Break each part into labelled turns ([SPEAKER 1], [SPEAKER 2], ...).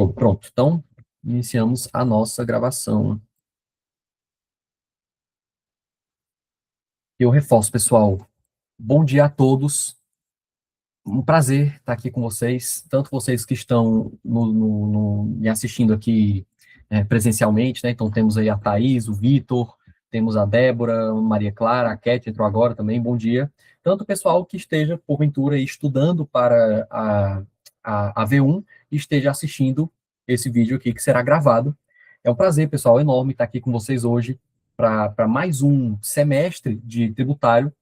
[SPEAKER 1] Pronto. Então, iniciamos a nossa gravação. Eu reforço, pessoal. Bom dia a todos. Um prazer estar aqui com vocês, tanto vocês que estão me assistindo aqui presencialmente, né? Então, temos aí a Thaís, o Vitor, temos a Débora, a Maria Clara, a Cat entrou agora também, bom dia. Tanto o pessoal que esteja, porventura, aí, estudando para a V1 e esteja assistindo esse vídeo aqui que será gravado. É um prazer, pessoal, enorme estar aqui com vocês hoje para mais um semestre de tributário.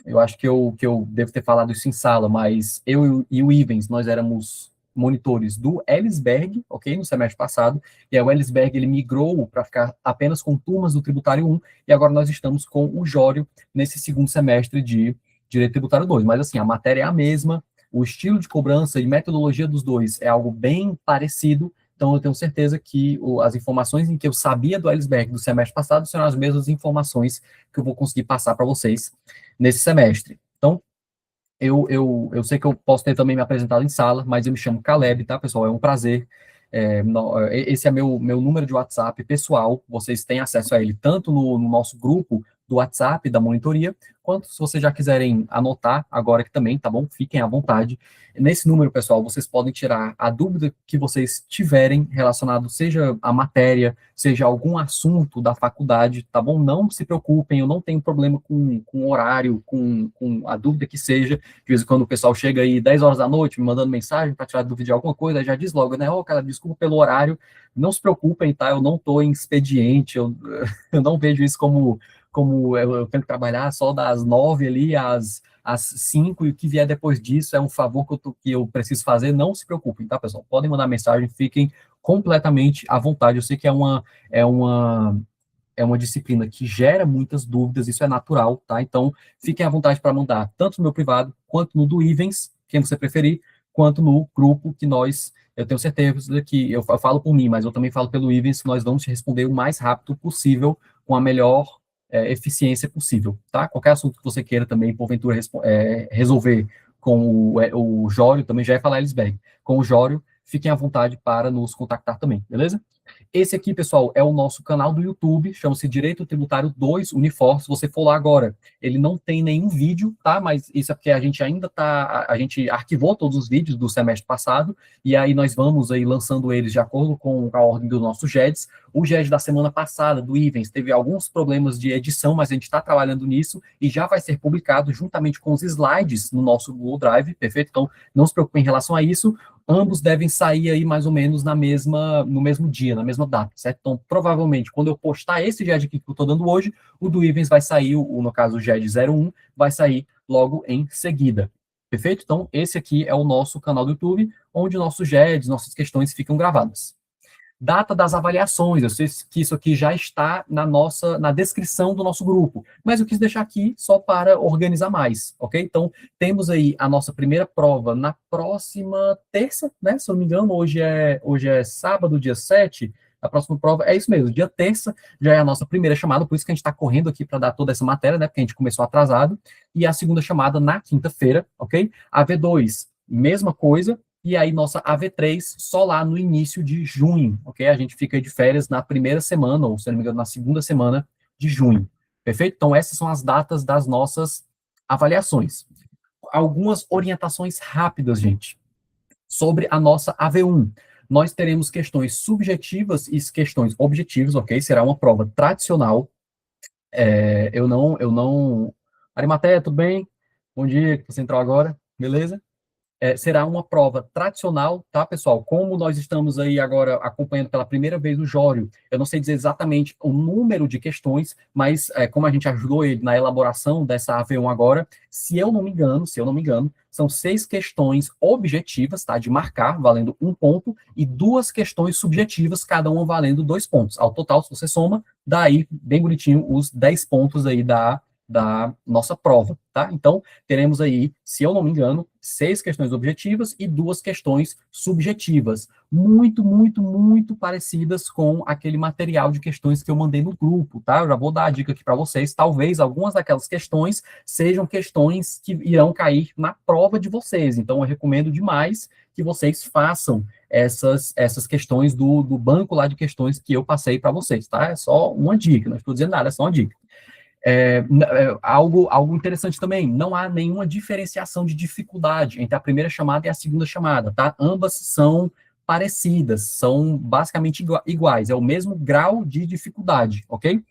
[SPEAKER 1] Eu acho que eu devo ter falado isso em sala, mas eu e o Ivens, nós éramos monitores do Elisberg, ok, no semestre passado, e aí o Elisberg, ele migrou para ficar apenas com turmas do Tributário 1, e agora nós estamos com o Jório nesse segundo semestre de Direito Tributário 2. Mas, assim, a matéria é a mesma, o estilo de cobrança e metodologia dos dois é algo bem parecido, então eu tenho certeza que as informações em que eu sabia do Elisberg do semestre passado serão as mesmas informações que eu vou conseguir passar para vocês nesse semestre. Então, eu sei que eu posso ter também me apresentado em sala, mas eu me chamo Caleb, tá, pessoal? É um prazer. Esse é meu número de WhatsApp pessoal, vocês têm acesso a ele tanto no nosso grupo do WhatsApp da monitoria, quanto se vocês já quiserem anotar agora aqui também, tá bom? Fiquem à vontade. Nesse número, pessoal, vocês podem tirar a dúvida que vocês tiverem relacionado, seja a matéria, seja algum assunto da faculdade, tá bom? Não se preocupem, eu não tenho problema com horário, com a dúvida que seja. De vez em quando o pessoal chega aí 10 horas da noite, me mandando mensagem para tirar dúvida de alguma coisa, já diz logo, né? Cara, desculpa pelo horário, não se preocupem, tá? Eu não estou em expediente, eu não vejo isso como eu tenho que trabalhar só das 9 ali às 5, e o que vier depois disso é um favor que eu preciso fazer. Não se preocupem, tá, pessoal? Podem mandar mensagem, fiquem completamente à vontade. Eu sei que é uma disciplina que gera muitas dúvidas, isso é natural, tá? Então, fiquem à vontade para mandar, tanto no meu privado, quanto no do Ivens, quem você preferir, quanto no grupo que eu tenho certeza que, eu falo por mim, mas eu também falo pelo Ivens, que nós vamos te responder o mais rápido possível, com a melhor eficiência possível, tá? Qualquer assunto que você queira também, porventura, resolver com o Jório, também já ia falar Elisberg, com o Jório, fiquem à vontade para nos contactar também, beleza? Esse aqui, pessoal, é o nosso canal do YouTube, chama-se Direito Tributário 2 Unifor. Se você for lá agora, ele não tem nenhum vídeo, tá? Mas isso é porque a gente ainda a gente arquivou todos os vídeos do semestre passado, e aí nós vamos aí lançando eles de acordo com a ordem dos nossos GEDs. O GED da semana passada, do Ivens, teve alguns problemas de edição, mas a gente está trabalhando nisso, e já vai ser publicado juntamente com os slides no nosso Google Drive, perfeito? Então, não se preocupe em relação a isso. Ambos devem sair aí mais ou menos no mesmo dia, na mesma data, certo? Então, provavelmente, quando eu postar esse GED aqui que eu estou dando hoje, o do Ivens vai sair, no caso o GED 01, vai sair logo em seguida. Perfeito? Então, esse aqui é o nosso canal do YouTube, onde nossos GEDs, nossas questões ficam gravadas. Data das avaliações, eu sei que isso aqui já está na descrição do nosso grupo, mas eu quis deixar aqui só para organizar mais, ok? Então, temos aí a nossa primeira prova na próxima terça, né? Se eu não me engano, hoje é sábado, dia 7, a próxima prova é isso mesmo, dia terça já é a nossa primeira chamada, por isso que a gente está correndo aqui para dar toda essa matéria, né? Porque a gente começou atrasado, e a segunda chamada na quinta-feira, ok? A V2, mesma coisa, e aí nossa AV3 só lá no início de junho, ok? A gente fica de férias na primeira semana, ou se não me engano, na segunda semana de junho, perfeito? Então essas são as datas das nossas avaliações. Algumas orientações rápidas, gente, sobre a nossa AV1. Nós teremos questões subjetivas e questões objetivas, ok? Será uma prova tradicional. Eu não... Arimateia, tudo bem? Bom dia, você entrou agora, beleza? Será uma prova tradicional, tá, pessoal? Como nós estamos aí agora acompanhando pela primeira vez o Jório, eu não sei dizer exatamente o número de questões, mas como a gente ajudou ele na elaboração dessa AV1 agora, se eu não me engano, são 6 questões objetivas, tá, de marcar, valendo 1 ponto, e 2 questões subjetivas, cada uma valendo 2 pontos. Ao total, se você soma, dá aí, bem bonitinho, os 10 pontos aí da nossa prova, tá? Então, teremos aí, se eu não me engano, 6 questões objetivas e 2 questões subjetivas, muito parecidas com aquele material de questões que eu mandei no grupo, tá? Eu já vou dar a dica aqui para vocês, talvez algumas daquelas questões sejam questões que irão cair na prova de vocês, então eu recomendo demais que vocês façam essas questões do banco lá de questões que eu passei para vocês, tá? É só uma dica, não estou dizendo nada, é só uma dica. Algo interessante também, não há nenhuma diferenciação de dificuldade entre a primeira chamada e a segunda chamada, tá? Ambas são parecidas, são basicamente iguais, é o mesmo grau de dificuldade, ok?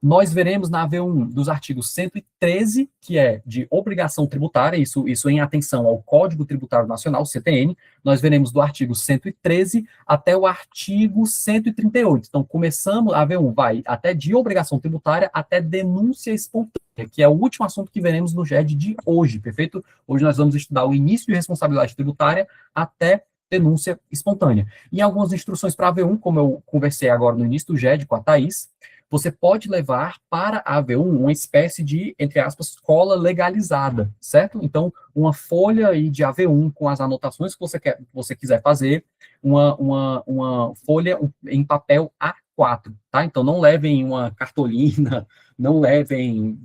[SPEAKER 1] Nós veremos na AV1 dos artigos 113, que é de obrigação tributária, isso em atenção ao Código Tributário Nacional, CTN, nós veremos do artigo 113 até o artigo 138. Então, começamos, a AV1 vai até de obrigação tributária até denúncia espontânea, que é o último assunto que veremos no GED de hoje, perfeito? Hoje nós vamos estudar o início de responsabilidade tributária até denúncia espontânea. Em algumas instruções para a AV1, como eu conversei agora no início do GED com a Thaís, você pode levar para a AV1 uma espécie de, entre aspas, cola legalizada, certo? Então, uma folha aí de AV1 com as anotações que você quiser fazer, uma folha em papel A4, tá? Então, não levem uma cartolina, não levem,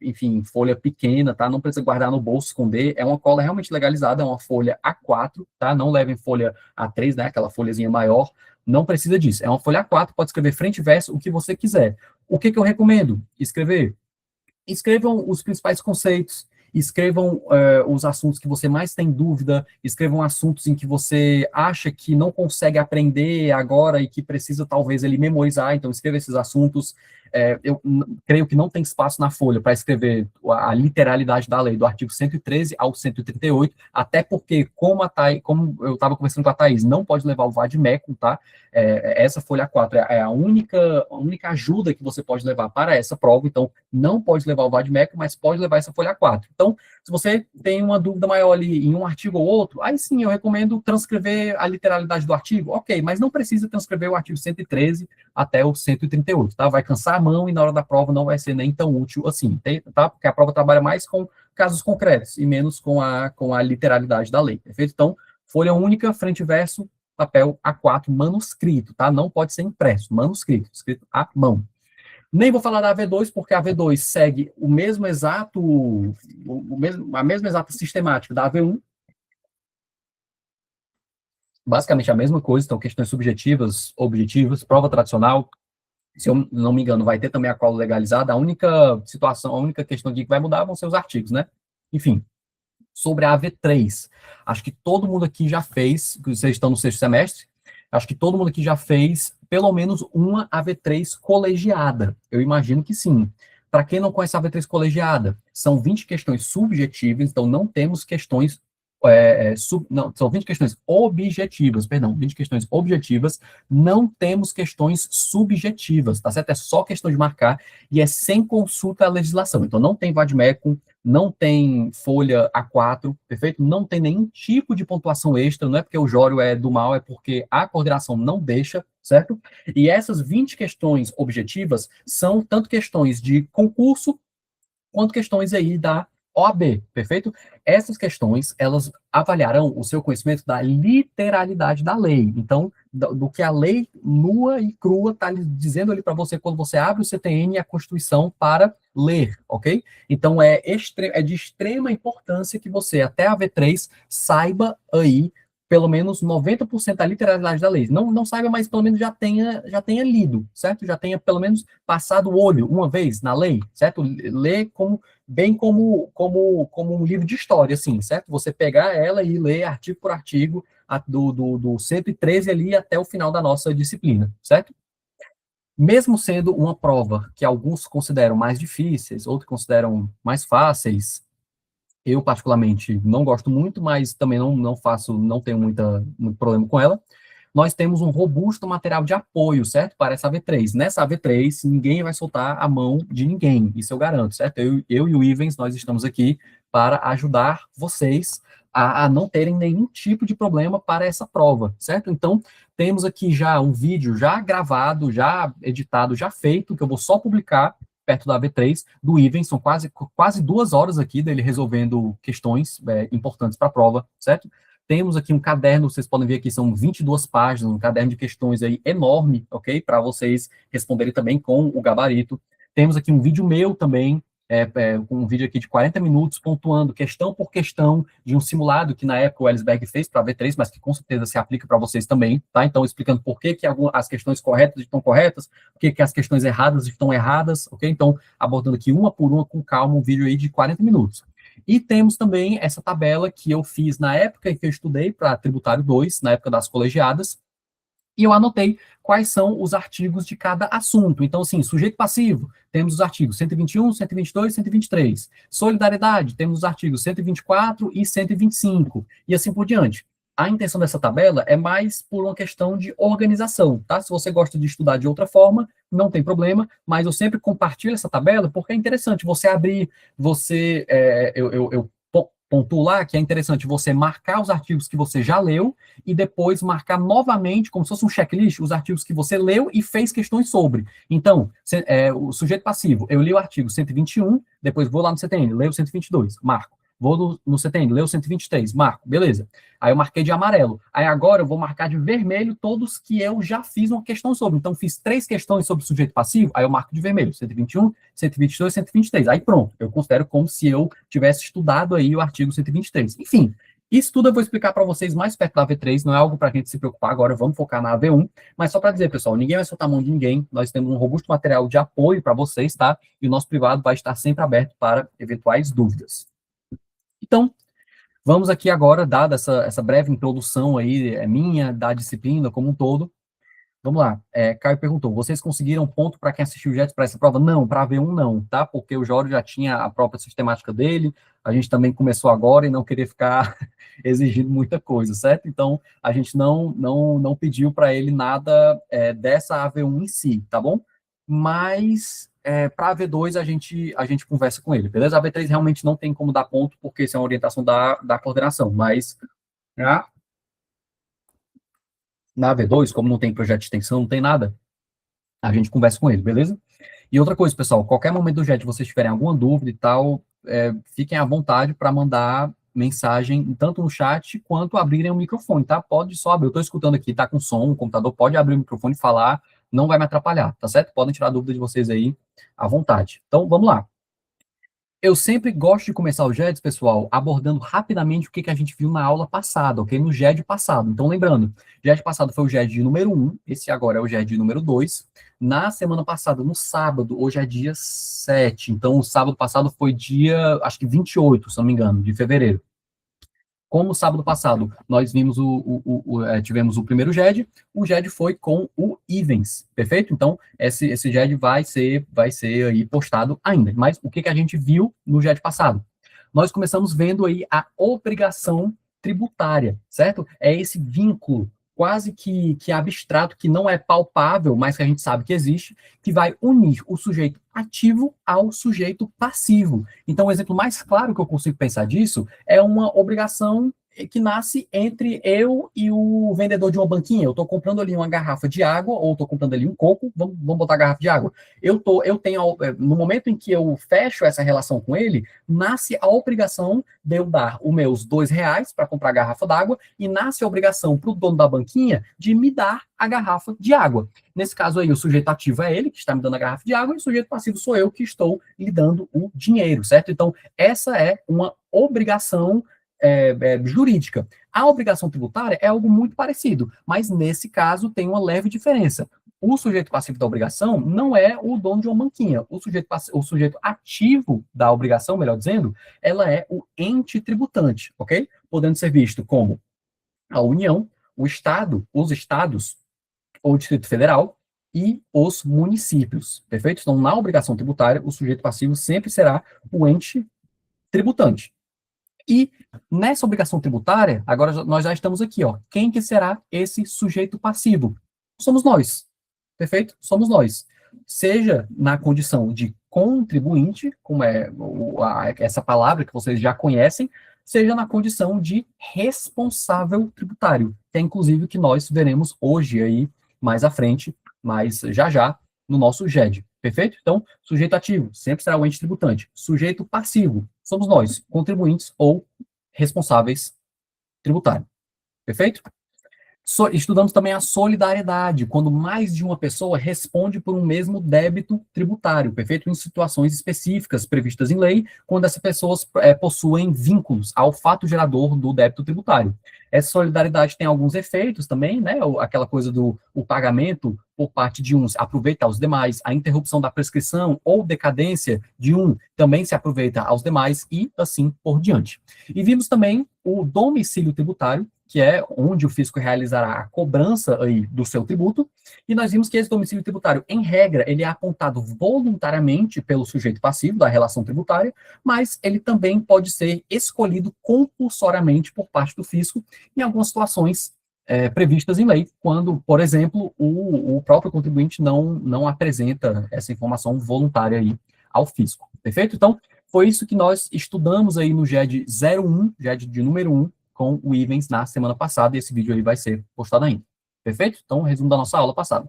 [SPEAKER 1] enfim, folha pequena, tá? Não precisa guardar no bolso, esconder. É uma cola realmente legalizada, é uma folha A4, tá? Não levem folha A3, né? Aquela folhazinha maior. Não precisa disso. É uma folha A4, pode escrever frente e verso, o que você quiser. O que eu recomendo? Escrever. Escrevam os principais conceitos, escrevam os assuntos que você mais tem dúvida, escrevam assuntos em que você acha que não consegue aprender agora e que precisa talvez ele memorizar, então escreva esses assuntos. Eu creio que não tem espaço na folha para escrever a literalidade da lei, do artigo 113 ao 138, até porque, como eu estava conversando com a Thaís, não pode levar o vade-mecum, tá? Essa folha 4 é a única ajuda que você pode levar para essa prova, então não pode levar o vade-mecum, mas pode levar essa folha 4. Então, se você tem uma dúvida maior ali em um artigo ou outro, aí sim eu recomendo transcrever a literalidade do artigo, ok, mas não precisa transcrever o artigo 113 até o 138, tá? Vai cansar a mão e na hora da prova não vai ser nem tão útil assim, tá? Porque a prova trabalha mais com casos concretos e menos com a literalidade da lei, perfeito? Então, folha única, frente e verso, papel A4 manuscrito, tá? Não pode ser impresso, manuscrito, escrito à mão. Nem vou falar da AV2, porque a AV2 segue a mesma exata sistemática da AV1, basicamente a mesma coisa, então questões subjetivas, objetivas, prova tradicional, se eu não me engano, vai ter também a cola legalizada, a única situação, a única questão aqui que vai mudar vão ser os artigos, né? Enfim, sobre a AV3, acho que todo mundo aqui já fez, vocês estão no sexto semestre, acho que todo mundo aqui já fez pelo menos uma AV3 colegiada. Eu imagino que sim. Para quem não conhece a AV3 colegiada, são 20 questões subjetivas, então não temos questões não, são 20 questões objetivas, perdão, 20 questões objetivas, não temos questões subjetivas, tá certo? É só questão de marcar e é sem consulta à legislação. Então não tem vade-mecum, não tem folha A4, perfeito? Não tem nenhum tipo de pontuação extra, não é porque o Jório é do mal, é porque a coordenação não deixa, certo? E essas 20 questões objetivas são tanto questões de concurso quanto questões aí da OAB, perfeito? Essas questões, elas avaliarão o seu conhecimento da literalidade da lei. Então, do que a lei nua e crua está dizendo ali para você quando você abre o CTN e a Constituição para ler, ok? Então, é de extrema importância que você, até a V3, saiba aí pelo menos 90% da literalidade da lei. Não saiba, mas pelo menos já tenha lido, certo? Já tenha pelo menos passado o olho uma vez na lei, certo? Ler como um livro de história, assim, certo? Você pegar ela e ler artigo por artigo do 113 ali até o final da nossa disciplina, certo? Mesmo sendo uma prova que alguns consideram mais difíceis, outros consideram mais fáceis, eu, particularmente, não gosto muito, mas também não tenho muito problema com ela. Nós temos um robusto material de apoio, certo? Para essa AV3. Nessa AV3, ninguém vai soltar a mão de ninguém, isso eu garanto, certo? Eu e o Ivens, nós estamos aqui para ajudar vocês a não terem nenhum tipo de problema para essa prova, certo? Então, temos aqui já um vídeo já gravado, já editado, já feito, que eu vou só publicar perto da V3, do Ivens, são quase 2 horas aqui dele resolvendo questões importantes para a prova, certo? Temos aqui um caderno, vocês podem ver aqui, são 22 páginas, um caderno de questões aí enorme, ok? Para vocês responderem também com o gabarito. Temos aqui um vídeo meu também, um vídeo aqui de 40 minutos, pontuando questão por questão de um simulado que na época o Ellsberg fez para a V3, mas que com certeza se aplica para vocês também, tá? Então, explicando por que as questões corretas estão corretas, por que as questões erradas estão erradas, ok? Então, abordando aqui uma por uma, com calma, um vídeo aí de 40 minutos. E temos também essa tabela que eu fiz na época em que eu estudei para Tributário 2, na época das colegiadas, e eu anotei quais são os artigos de cada assunto. Então, assim, sujeito passivo, temos os artigos 121, 122, 123. Solidariedade, temos os artigos 124 e 125, e assim por diante. A intenção dessa tabela é mais por uma questão de organização, tá? Se você gosta de estudar de outra forma, não tem problema, mas eu sempre compartilho essa tabela porque é interessante você abrir, eu pontuo lá que é interessante você marcar os artigos que você já leu e depois marcar novamente, como se fosse um checklist, os artigos que você leu e fez questões sobre. Então, o sujeito passivo, eu li o artigo 121, depois vou lá no CTN, leio o 122, marco. Vou no CTN, leio o 123, marco, beleza. Aí eu marquei de amarelo. Aí agora eu vou marcar de vermelho todos que eu já fiz uma questão sobre. Então, fiz 3 questões sobre sujeito passivo, aí eu marco de vermelho, 121, 122, 123. Aí pronto, eu considero como se eu tivesse estudado aí o artigo 123. Enfim, isso tudo eu vou explicar para vocês mais perto da V3, não é algo para a gente se preocupar agora, vamos focar na AV1. Mas só para dizer, pessoal, ninguém vai soltar a mão de ninguém, nós temos um robusto material de apoio para vocês, tá? E o nosso privado vai estar sempre aberto para eventuais dúvidas. Então, vamos aqui agora, dada essa breve introdução aí, minha, da disciplina como um todo, vamos lá. Caio perguntou, vocês conseguiram ponto para quem assistiu o JETS para essa prova? Não, para a V1 não, tá? Porque o Jório já tinha a própria sistemática dele, a gente também começou agora e não queria ficar exigindo muita coisa, certo? Então, a gente não pediu para ele nada dessa AV1 em si, tá bom? Mas para a V2 a gente conversa com ele, beleza? A V3 realmente não tem como dar ponto, porque isso é uma orientação da coordenação, mas na V2, como não tem projeto de extensão, não tem nada, a gente conversa com ele, beleza? E outra coisa, pessoal, qualquer momento do JET, vocês tiverem alguma dúvida e tal, fiquem à vontade para mandar mensagem, tanto no chat, quanto abrirem o microfone, tá? Pode só abrir, eu estou escutando aqui, tá com som, o computador pode abrir o microfone e falar, não vai me atrapalhar, tá certo? Podem tirar a dúvida de vocês aí à vontade. Então, vamos lá. Eu sempre gosto de começar o GEDS, pessoal, abordando rapidamente o que a gente viu na aula passada, ok? No GED passado. Então, lembrando, GED passado foi o GED número 1, esse agora é o GED número 2. Na semana passada, no sábado, hoje é dia 7, então o sábado passado foi dia, acho que 28, se não me engano, de fevereiro. Como sábado passado nós vimos tivemos o primeiro GED, o GED foi com o Ivens, perfeito? Então, esse GED vai ser aí postado ainda. Mas o que a gente viu no GED passado? Nós começamos vendo aí a obrigação tributária, certo? É esse vínculo quase que abstrato, que não é palpável, mas que a gente sabe que existe, que vai unir o sujeito ativo ao sujeito passivo. Então, o exemplo mais claro que eu consigo pensar disso é uma obrigação que nasce entre eu e o vendedor de uma banquinha. Eu estou comprando ali uma garrafa de água, ou estou comprando ali um coco, vamos botar a garrafa de água. No momento em que eu fecho essa relação com ele, nasce a obrigação de eu dar os meus R$ 2 para comprar a garrafa d'água, e nasce a obrigação para o dono da banquinha de me dar a garrafa de água. Nesse caso aí, o sujeito ativo é ele, que está me dando a garrafa de água, e o sujeito passivo sou eu, que estou lhe dando o dinheiro, certo? Então, essa é uma obrigação jurídica. A obrigação tributária é algo muito parecido, mas nesse caso tem uma leve diferença. O sujeito passivo da obrigação não é o dono de uma banquinha. O sujeito ativo da obrigação, melhor dizendo, ela é o ente tributante, ok? Podendo ser visto como a União, o Estado, os Estados, o Distrito Federal e os municípios, perfeito? Então, na obrigação tributária, o sujeito passivo sempre será o ente tributante. E nessa obrigação tributária, agora nós já estamos aqui, ó. Quem que será esse sujeito passivo? Somos nós, perfeito? Somos nós. Seja na condição de contribuinte, como é essa palavra que vocês já conhecem, seja na condição de responsável tributário, que é inclusive o que nós veremos hoje aí, mais à frente, mais já, no nosso GED. Perfeito? Então, sujeito ativo sempre será o ente tributante. Sujeito passivo somos nós, contribuintes ou responsáveis tributários. Perfeito? Estudamos também a solidariedade, quando mais de uma pessoa responde por um mesmo débito tributário, perfeito? Em situações específicas previstas em lei, quando essas pessoas possuem vínculos ao fato gerador do débito tributário. Essa solidariedade tem alguns efeitos também, né? Aquela coisa do o pagamento por parte de uns aproveita aos demais, a interrupção da prescrição ou decadência de um também se aproveita aos demais e assim por diante. E vimos também o domicílio tributário, que é onde o fisco realizará a cobrança aí do seu tributo, e nós vimos que esse domicílio tributário, em regra, ele é apontado voluntariamente pelo sujeito passivo da relação tributária, mas ele também pode ser escolhido compulsoriamente por parte do fisco em algumas situações previstas em lei, quando, por exemplo, o próprio contribuinte não apresenta essa informação voluntária aí ao fisco, perfeito? Então, foi isso que nós estudamos aí no GED 01, GED de número 1, com o Ivens na semana passada, e esse vídeo aí vai ser postado ainda. Perfeito? Então, resumo da nossa aula passada.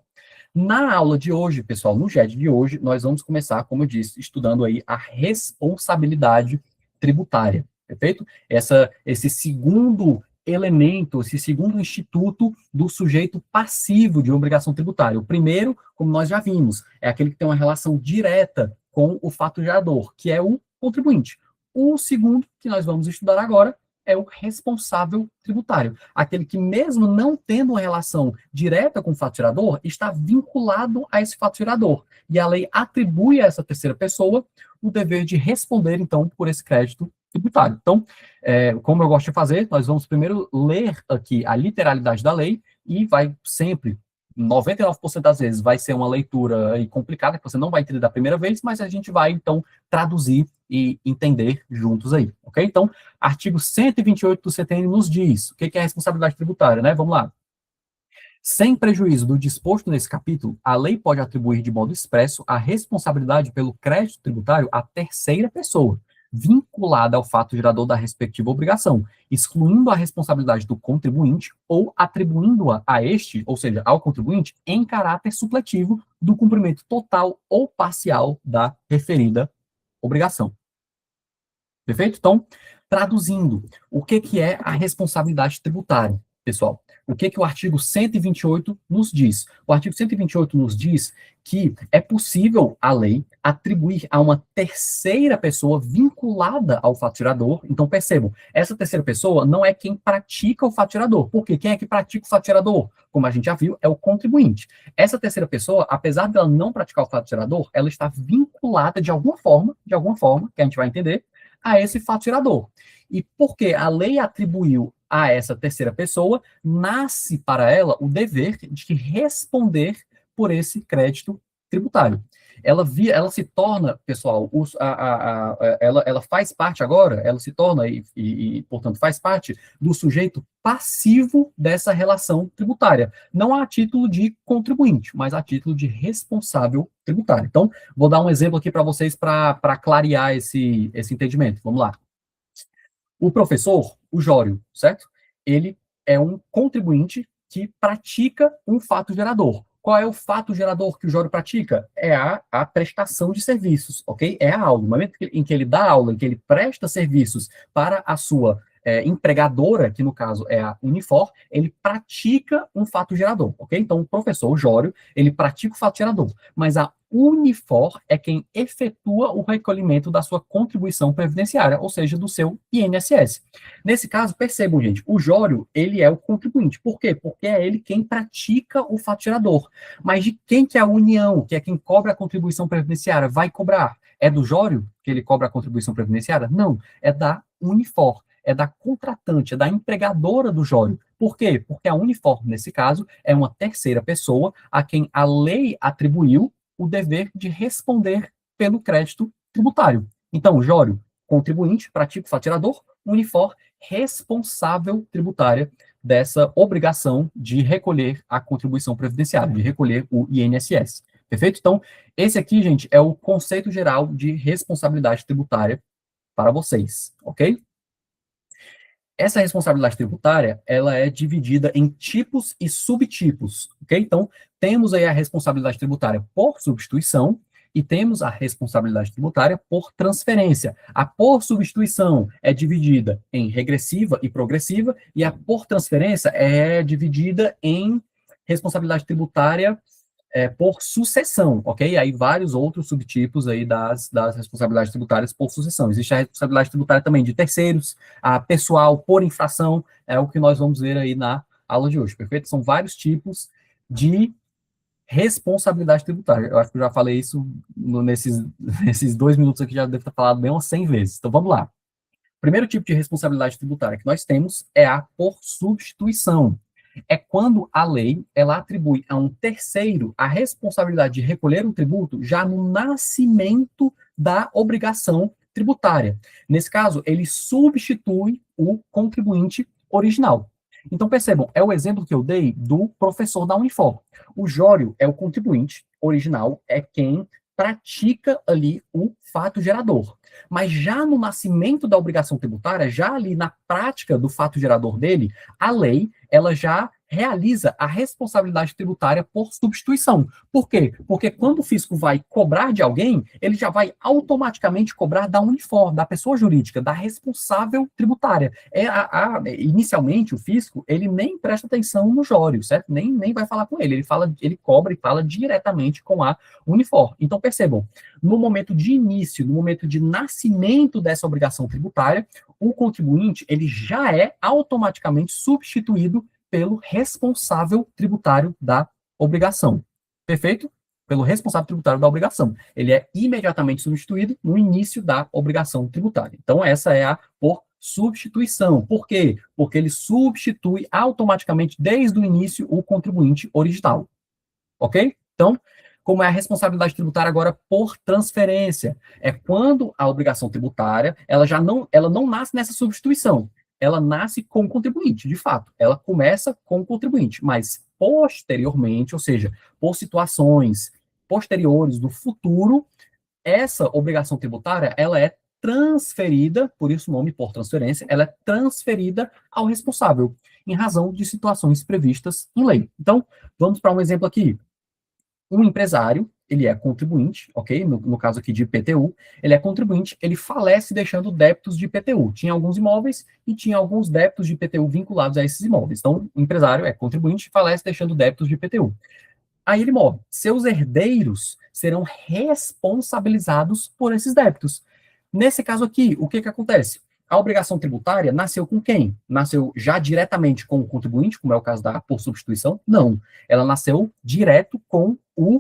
[SPEAKER 1] Na aula de hoje, pessoal, no GED de hoje, nós vamos começar, como eu disse, estudando aí a responsabilidade tributária. Perfeito? Esse segundo elemento, esse segundo instituto do sujeito passivo de obrigação tributária. O primeiro, como nós já vimos, é aquele que tem uma relação direta com o fato gerador, que é o contribuinte. O segundo, que nós vamos estudar agora, é o responsável tributário. Aquele que, mesmo não tendo uma relação direta com o fato gerador, está vinculado a esse fato gerador. E a lei atribui a essa terceira pessoa o dever de responder, então, por esse crédito tributário. Então, como eu gosto de fazer, nós vamos primeiro ler aqui a literalidade da lei e vai sempre 99% das vezes vai ser uma leitura aí complicada, que você não vai entender da primeira vez, mas a gente vai, então, traduzir e entender juntos aí, ok? Então, artigo 128 do CTN nos diz o que é a responsabilidade tributária, né? Vamos lá. Sem prejuízo do disposto nesse capítulo, a lei pode atribuir de modo expresso a responsabilidade pelo crédito tributário à terceira pessoa, vinculada ao fato gerador da respectiva obrigação, excluindo a responsabilidade do contribuinte ou atribuindo-a a este, ou seja, ao contribuinte, em caráter supletivo do cumprimento total ou parcial da referida obrigação. Perfeito? Então, traduzindo, o que é a responsabilidade tributária, pessoal? O que o artigo 128 nos diz? O artigo 128 nos diz que é possível a lei atribuir a uma terceira pessoa vinculada ao fato gerador. Então, percebam, essa terceira pessoa não é quem pratica o fato gerador. Por quê? Quem é que pratica o fato gerador? Como a gente já viu, é o contribuinte. Essa terceira pessoa, apesar dela não praticar o fato gerador, ela está vinculada de alguma forma, que a gente vai entender, a esse fato gerador. E porque a lei atribuiu a essa terceira pessoa, nasce para ela o dever de responder por esse crédito tributário. Ela se torna, pessoal, ela faz parte agora, ela se torna portanto, faz parte do sujeito passivo dessa relação tributária. Não a título de contribuinte, mas a título de responsável tributário. Então, vou dar um exemplo aqui para vocês para clarear esse entendimento. Vamos lá. O professor, o Jório, certo? Ele é um contribuinte que pratica um fato gerador. Qual é o fato gerador que o Jório pratica? É a prestação de serviços, ok? É a aula. No momento em que ele dá aula, em que ele presta serviços para a sua empregadora, que no caso é a Unifor, ele pratica um fato gerador, ok? Então, o professor, o Jório, ele pratica o fato gerador, mas a Unifor é quem efetua o recolhimento da sua contribuição previdenciária, ou seja, do seu INSS. Nesse caso, percebam, gente, o Jório, ele é o contribuinte. Por quê? Porque é ele quem pratica o fato gerador. Mas de quem que é a União, que é quem cobra a contribuição previdenciária, vai cobrar? É do Jório que ele cobra a contribuição previdenciária? Não, é da Unifor, é da contratante, é da empregadora do Jório. Por quê? Porque a Unifor, nesse caso, é uma terceira pessoa a quem a lei atribuiu o dever de responder pelo crédito tributário. Então, Jório, contribuinte, pratica o fato gerador, Unifor, responsável tributária dessa obrigação de recolher a contribuição previdenciária, de recolher o INSS. Perfeito? Então, esse aqui, gente, é o conceito geral de responsabilidade tributária para vocês, ok? Essa responsabilidade tributária, ela é dividida em tipos e subtipos, ok? Então, temos aí a responsabilidade tributária por substituição, e temos a responsabilidade tributária por transferência. A por substituição é dividida em regressiva e progressiva, e a por transferência é dividida em responsabilidade tributária por sucessão, ok? Aí vários outros subtipos aí das responsabilidades tributárias por sucessão. Existe a responsabilidade tributária também de terceiros, a pessoal por infração, é o que nós vamos ver aí na aula de hoje, perfeito? São vários tipos de responsabilidade tributária. Eu acho que eu já falei isso nesses 2 minutos aqui, já devo ter falado bem umas 100 vezes. Então vamos lá. O primeiro tipo de responsabilidade tributária que nós temos é a por substituição. É quando a lei ela atribui a um terceiro a responsabilidade de recolher um tributo já no nascimento da obrigação tributária. Nesse caso, ele substitui o contribuinte original. Então, percebam, é o exemplo que eu dei do professor da Unifor. O Jório é o contribuinte original, é quem pratica ali o fato gerador. Mas já no nascimento da obrigação tributária, já ali na prática do fato gerador dele, a lei, ela já realiza a responsabilidade tributária por substituição. Por quê? Porque quando o fisco vai cobrar de alguém, ele já vai automaticamente cobrar da Unifor, da pessoa jurídica, da responsável tributária. Inicialmente, o fisco, ele nem presta atenção no Jório, certo? Nem vai falar com ele. Ele cobra e fala diretamente com a Unifor. Então, percebam, no momento de início, no momento de nascimento dessa obrigação tributária, o contribuinte, ele já é automaticamente substituído pelo responsável tributário da obrigação. Perfeito? Pelo responsável tributário da obrigação. Ele é imediatamente substituído no início da obrigação tributária. Então, essa é a por substituição. Por quê? Porque ele substitui automaticamente, desde o início, o contribuinte original. Ok? Então, como é a responsabilidade tributária agora por transferência? É quando a obrigação tributária, ela não nasce nessa substituição. Ela nasce com o contribuinte, de fato. Ela começa com o contribuinte, mas posteriormente, ou seja, por situações posteriores do futuro, essa obrigação tributária, ela é transferida, por isso o nome por transferência, ela é transferida ao responsável, em razão de situações previstas em lei. Então, vamos para um exemplo aqui. Um empresário, ele é contribuinte, ok? No caso aqui de IPTU, ele é contribuinte, ele falece deixando débitos de IPTU. Tinha alguns imóveis e tinha alguns débitos de IPTU vinculados a esses imóveis. Então, o empresário é contribuinte e falece deixando débitos de IPTU. Aí ele morre. Seus herdeiros serão responsabilizados por esses débitos. Nesse caso aqui, o que acontece? A obrigação tributária nasceu com quem? Nasceu já diretamente com o contribuinte, como é o caso da por substituição? Não. Ela nasceu direto com o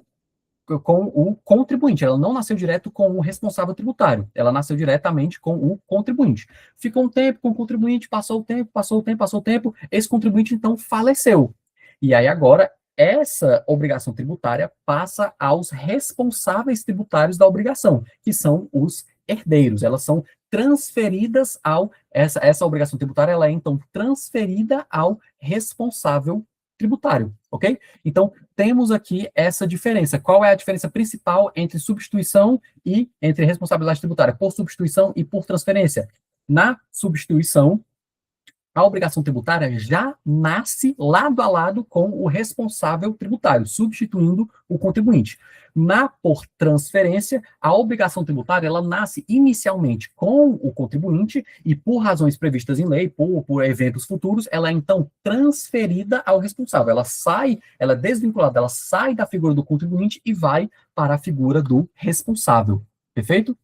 [SPEAKER 1] contribuinte. Ela não nasceu direto com o responsável tributário. Ela nasceu diretamente com o contribuinte. Ficou um tempo com o contribuinte, passou o tempo, esse contribuinte, então, faleceu. E aí, agora, essa obrigação tributária passa aos responsáveis tributários da obrigação, que são os herdeiros. Elas são transferidas essa obrigação tributária, ela é, então, transferida ao responsável tributário, ok? Então, temos aqui essa diferença. Qual é a diferença principal entre substituição e entre responsabilidade tributária? Por substituição e por transferência. Na substituição, a obrigação tributária já nasce lado a lado com o responsável tributário, substituindo o contribuinte. Na por transferência, a obrigação tributária ela nasce inicialmente com o contribuinte e, por razões previstas em lei, por eventos futuros, ela é então transferida ao responsável. Ela é desvinculada, ela sai da figura do contribuinte e vai para a figura do responsável. Perfeito?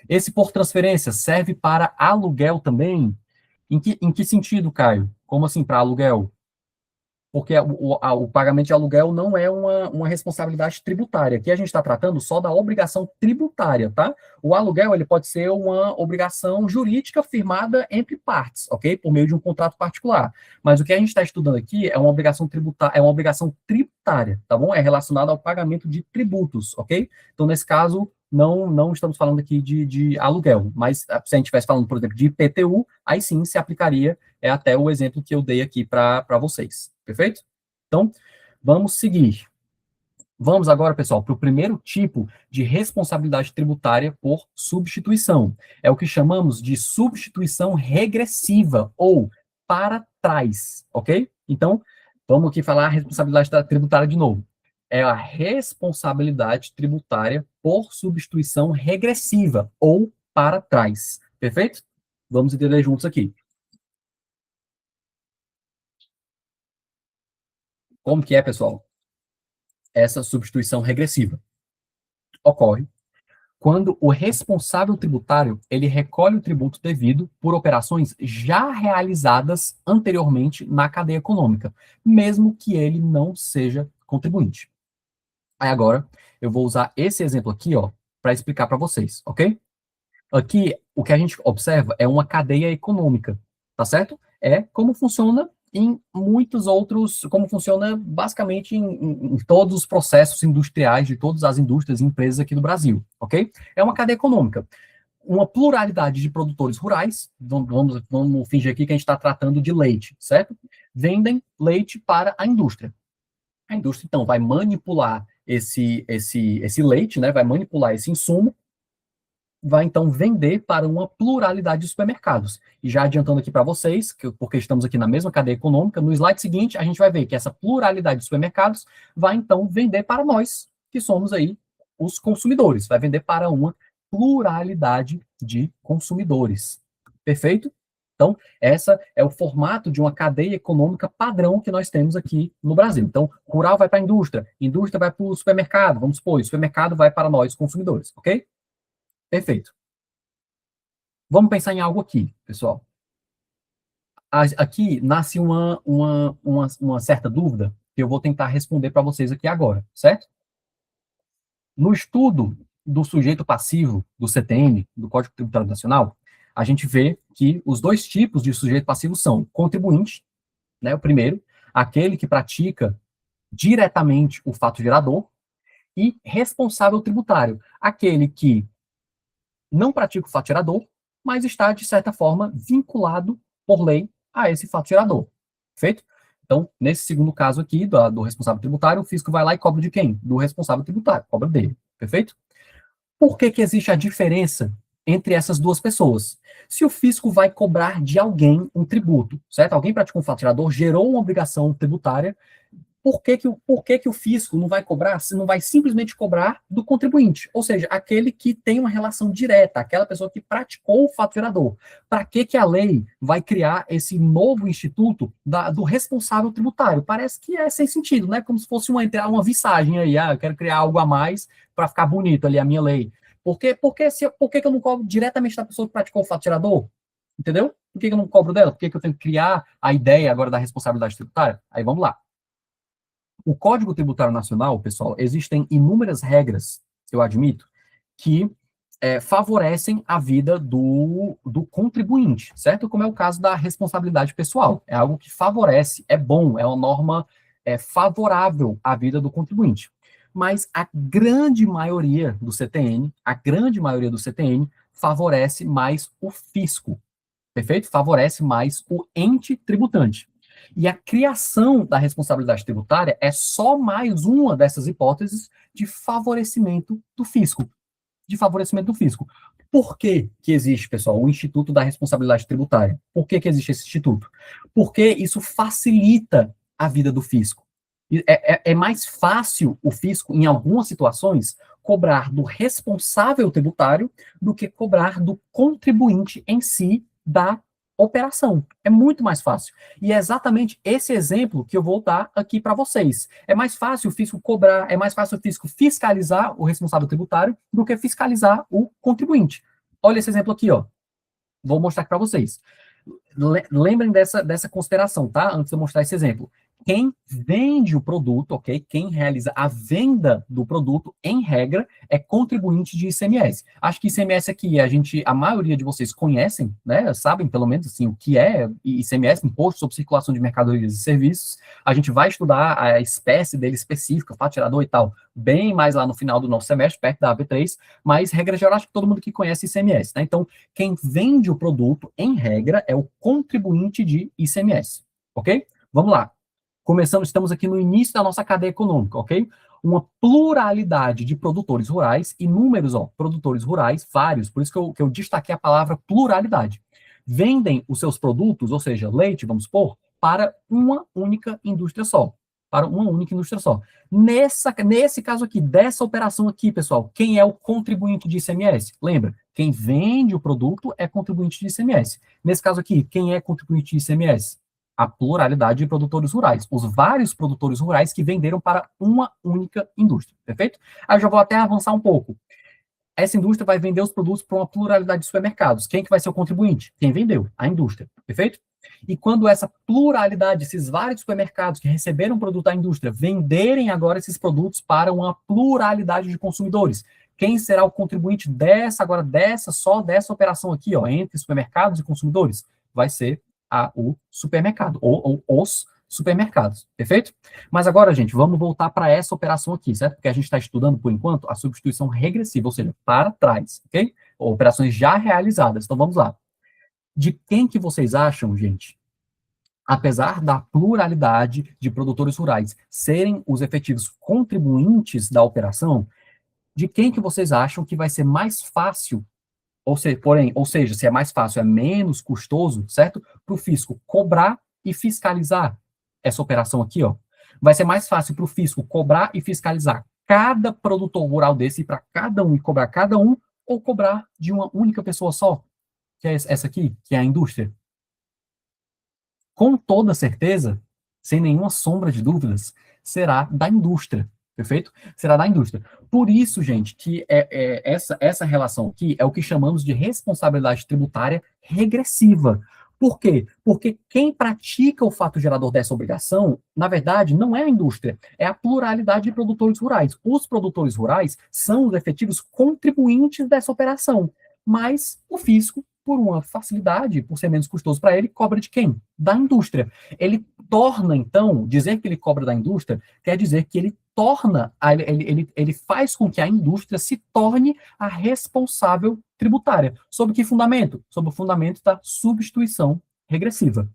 [SPEAKER 1] Esse por transferência serve para aluguel também. Em que sentido, Caio? Como assim para aluguel? Porque o pagamento de aluguel não é uma responsabilidade tributária. Aqui a gente está tratando só da obrigação tributária, tá? O aluguel ele pode ser uma obrigação jurídica firmada entre partes, ok? Por meio de um contrato particular. Mas o que a gente está estudando aqui é uma obrigação tributária, tá bom? É relacionado ao pagamento de tributos, ok? Então, nesse caso, não estamos falando aqui de aluguel, mas se a gente estivesse falando, por exemplo, de IPTU, aí sim se aplicaria até o exemplo que eu dei aqui para vocês, perfeito? Então, vamos seguir. Vamos agora, pessoal, para o primeiro tipo de responsabilidade tributária por substituição. É o que chamamos de substituição regressiva ou para trás, ok? Então, vamos aqui falar a responsabilidade tributária de novo. É a responsabilidade tributária por substituição regressiva ou para trás. Perfeito? Vamos entender juntos aqui. Como que é, pessoal? Essa substituição regressiva ocorre quando o responsável tributário ele recolhe o tributo devido por operações já realizadas anteriormente na cadeia econômica, mesmo que ele não seja contribuinte. Aí agora eu vou usar esse exemplo aqui, ó, para explicar para vocês, ok? Aqui o que a gente observa é uma cadeia econômica, tá certo? É como funciona em muitos outros, como funciona basicamente em todos os processos industriais de todas as indústrias e empresas aqui do Brasil, ok? É uma cadeia econômica. Uma pluralidade de produtores rurais, vamos fingir aqui que a gente está tratando de leite, certo? Vendem leite para a indústria. A indústria, então, vai manipular esse leite, né? Vai manipular esse insumo, vai então vender para uma pluralidade de supermercados. E já adiantando aqui para vocês, porque estamos aqui na mesma cadeia econômica, no slide seguinte a gente vai ver que essa pluralidade de supermercados vai então vender para nós, que somos aí os consumidores, vai vender para uma pluralidade de consumidores. Perfeito? Então, essa é o formato de uma cadeia econômica padrão que nós temos aqui no Brasil. Então, rural vai para a indústria vai para o supermercado, vamos supor, o supermercado vai para nós, consumidores, ok? Perfeito. Vamos pensar em algo aqui, pessoal. Aqui nasce uma certa dúvida que eu vou tentar responder para vocês aqui agora, certo? No estudo do sujeito passivo do CTN, do Código Tributário Nacional, a gente vê que os dois tipos de sujeito passivo são contribuinte, né, o primeiro, aquele que pratica diretamente o fato gerador, e responsável tributário, aquele que não pratica o fato gerador, mas está, de certa forma, vinculado por lei a esse fato gerador. Perfeito? Então, nesse segundo caso aqui, do responsável tributário, o fisco vai lá e cobra de quem? Do responsável tributário, cobra dele. Perfeito? Por que que existe a diferença entre essas duas pessoas? Se o fisco vai cobrar de alguém um tributo, certo? Alguém praticou um fato gerador, gerou uma obrigação tributária, por que que o fisco não vai cobrar, se não vai simplesmente cobrar do contribuinte, ou seja, aquele que tem uma relação direta, aquela pessoa que praticou o fato gerador. Para que a lei vai criar esse novo instituto do responsável tributário? Parece que é sem sentido, né? Como se fosse uma visagem aí, eu quero criar algo a mais para ficar bonito ali a minha lei. Por que que eu não cobro diretamente da pessoa que praticou o fato gerador? Entendeu? Por que que eu não cobro dela? Por que que eu tenho que criar a ideia agora da responsabilidade tributária? Aí vamos lá. O Código Tributário Nacional, pessoal, existem inúmeras regras, eu admito, que favorecem a vida do contribuinte, certo? Como é o caso da responsabilidade pessoal. É algo que favorece, é bom, é uma norma favorável à vida do contribuinte. Mas a grande maioria do CTN, favorece mais o fisco, perfeito? Favorece mais o ente tributante. E a criação da responsabilidade tributária é só mais uma dessas hipóteses de favorecimento do fisco. De favorecimento do fisco. Por que que existe, pessoal, o Instituto da Responsabilidade Tributária? Por que que existe esse instituto? Porque isso facilita a vida do fisco. É mais fácil o fisco, em algumas situações, cobrar do responsável tributário do que cobrar do contribuinte em si da operação. É muito mais fácil. E é exatamente esse exemplo que eu vou dar aqui para vocês. É mais fácil o fisco cobrar, é mais fácil o fisco fiscalizar o responsável tributário do que fiscalizar o contribuinte. Olha esse exemplo aqui, ó. Vou mostrar aqui para vocês. Lembrem dessa consideração, tá? Antes de eu mostrar esse exemplo. Quem vende o produto, ok? Quem realiza a venda do produto, em regra, é contribuinte de ICMS. Acho que ICMS aqui, a maioria de vocês conhecem, né? Sabem, pelo menos, assim, o que é ICMS, Imposto sobre Circulação de Mercadorias e Serviços. A gente vai estudar a espécie dele específica, fato gerador e tal, bem mais lá no final do nosso semestre, perto da AB3, mas, regra geral, acho que todo mundo que conhece ICMS, né? Então, quem vende o produto, em regra, é o contribuinte de ICMS, ok? Vamos lá. Estamos aqui no início da nossa cadeia econômica, ok? Uma pluralidade de produtores rurais, inúmeros, produtores rurais, vários, por isso que eu destaquei a palavra pluralidade. Vendem os seus produtos, ou seja, leite, vamos supor, para uma única indústria só. para uma única indústria só. Nesse caso aqui, dessa operação aqui, pessoal, quem é o contribuinte de ICMS? Lembra, quem vende o produto é contribuinte de ICMS. Nesse caso aqui, quem é contribuinte de ICMS? A pluralidade de produtores rurais, os vários produtores rurais que venderam para uma única indústria, perfeito? Aí eu já vou até avançar um pouco. Essa indústria vai vender os produtos para uma pluralidade de supermercados. Quem que vai ser o contribuinte? Quem vendeu, a indústria, perfeito? E quando essa pluralidade, esses vários supermercados que receberam o produto da indústria, venderem agora esses produtos para uma pluralidade de consumidores, quem será o contribuinte só dessa operação aqui, ó, entre supermercados e consumidores? Vai ser o supermercado, ou os supermercados, perfeito? Mas agora, gente, vamos voltar para essa operação aqui, certo? Porque a gente está estudando, por enquanto, a substituição regressiva, ou seja, para trás, ok? Operações já realizadas. Então, vamos lá. De quem que vocês acham, gente, apesar da pluralidade de produtores rurais serem os efetivos contribuintes da operação, de quem que vocês acham que vai ser mais fácil, ou seja, se é mais fácil, é menos custoso, certo? Para o fisco cobrar e fiscalizar essa operação aqui, ó. Vai ser mais fácil para o fisco cobrar e fiscalizar cada produtor rural desse para cada um e cobrar cada um, ou cobrar de uma única pessoa só, que é essa aqui, que é a indústria. Com toda certeza, sem nenhuma sombra de dúvidas, será da indústria, perfeito? Será da indústria. Por isso, gente, que essa relação aqui é o que chamamos de responsabilidade tributária regressiva. Por quê? Porque quem pratica o fato gerador dessa obrigação, na verdade, não é a indústria, é a pluralidade de produtores rurais. Os produtores rurais são os efetivos contribuintes dessa operação, mas o fisco, por uma facilidade, por ser menos custoso para ele, cobra de quem? Da indústria. Ele torna, então, dizer que ele cobra da indústria, quer dizer que ele torna, ele faz com que a indústria se torne a responsável tributária. Sob que fundamento? Sob o fundamento da substituição regressiva.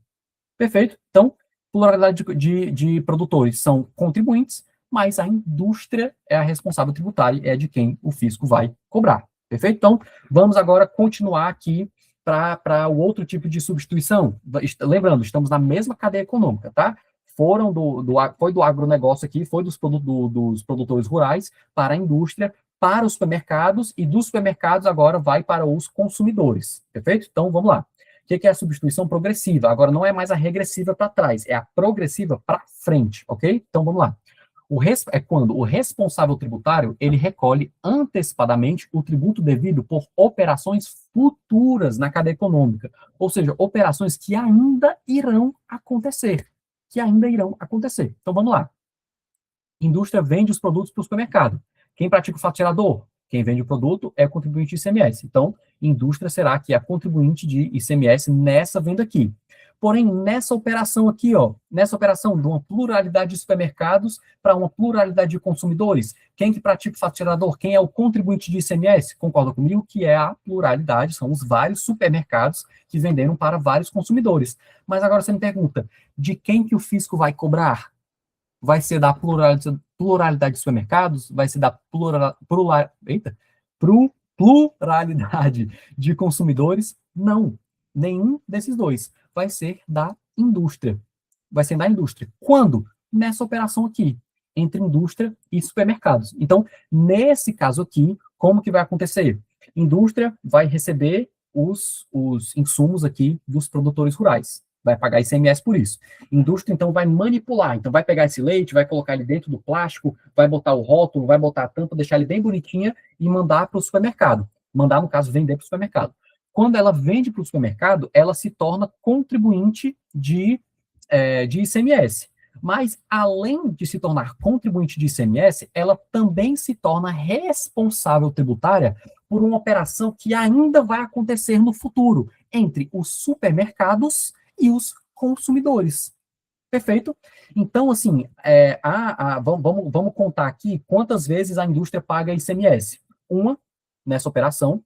[SPEAKER 1] Perfeito? Então, pluralidade de produtores são contribuintes, mas a indústria é a responsável tributária, é de quem o fisco vai cobrar. Perfeito? Então, vamos agora continuar aqui para o outro tipo de substituição. Lembrando, estamos na mesma cadeia econômica, tá? Foi do agronegócio aqui, foi dos produtores rurais para a indústria, para os supermercados, e dos supermercados agora vai para os consumidores. Perfeito? Então, vamos lá. O que é a substituição progressiva? Agora não é mais a regressiva para trás, é a progressiva para frente, ok? Então, vamos lá. É quando o responsável tributário ele recolhe antecipadamente o tributo devido por operações futuras na cadeia econômica, ou seja, operações que ainda irão acontecer, Então, vamos lá. Indústria vende os produtos para o supermercado. Quem pratica o fato gerador? Quem vende o produto é o contribuinte de ICMS. Então, indústria será que é a contribuinte de ICMS nessa venda aqui. Porém, nessa operação aqui, ó, nessa operação de uma pluralidade de supermercados para uma pluralidade de consumidores, quem que pratica o fato gerador? Quem é o contribuinte de ICMS? Concorda comigo que é a pluralidade, são os vários supermercados que venderam para vários consumidores. Mas agora você me pergunta, de quem que o fisco vai cobrar? Vai ser da pluralidade de supermercados? Vai ser da pluralidade de consumidores? Não, nenhum desses dois. Vai ser da indústria. Vai ser da indústria. Quando? Nessa operação aqui, entre indústria e supermercados. Então, nesse caso aqui, como que vai acontecer? Indústria vai receber os insumos aqui dos produtores rurais. Vai pagar ICMS por isso. Indústria, então, vai manipular. Então, vai pegar esse leite, vai colocar ele dentro do plástico, vai botar o rótulo, vai botar a tampa, deixar ele bem bonitinha e mandar para o supermercado. Mandar, no caso, vender para o supermercado. Quando ela vende para o supermercado, ela se torna contribuinte de ICMS. Mas, além de se tornar contribuinte de ICMS, ela também se torna responsável tributária por uma operação que ainda vai acontecer no futuro entre os supermercados e os consumidores. Perfeito? Então, assim, vamos contar aqui quantas vezes a indústria paga ICMS. Uma, nessa operação,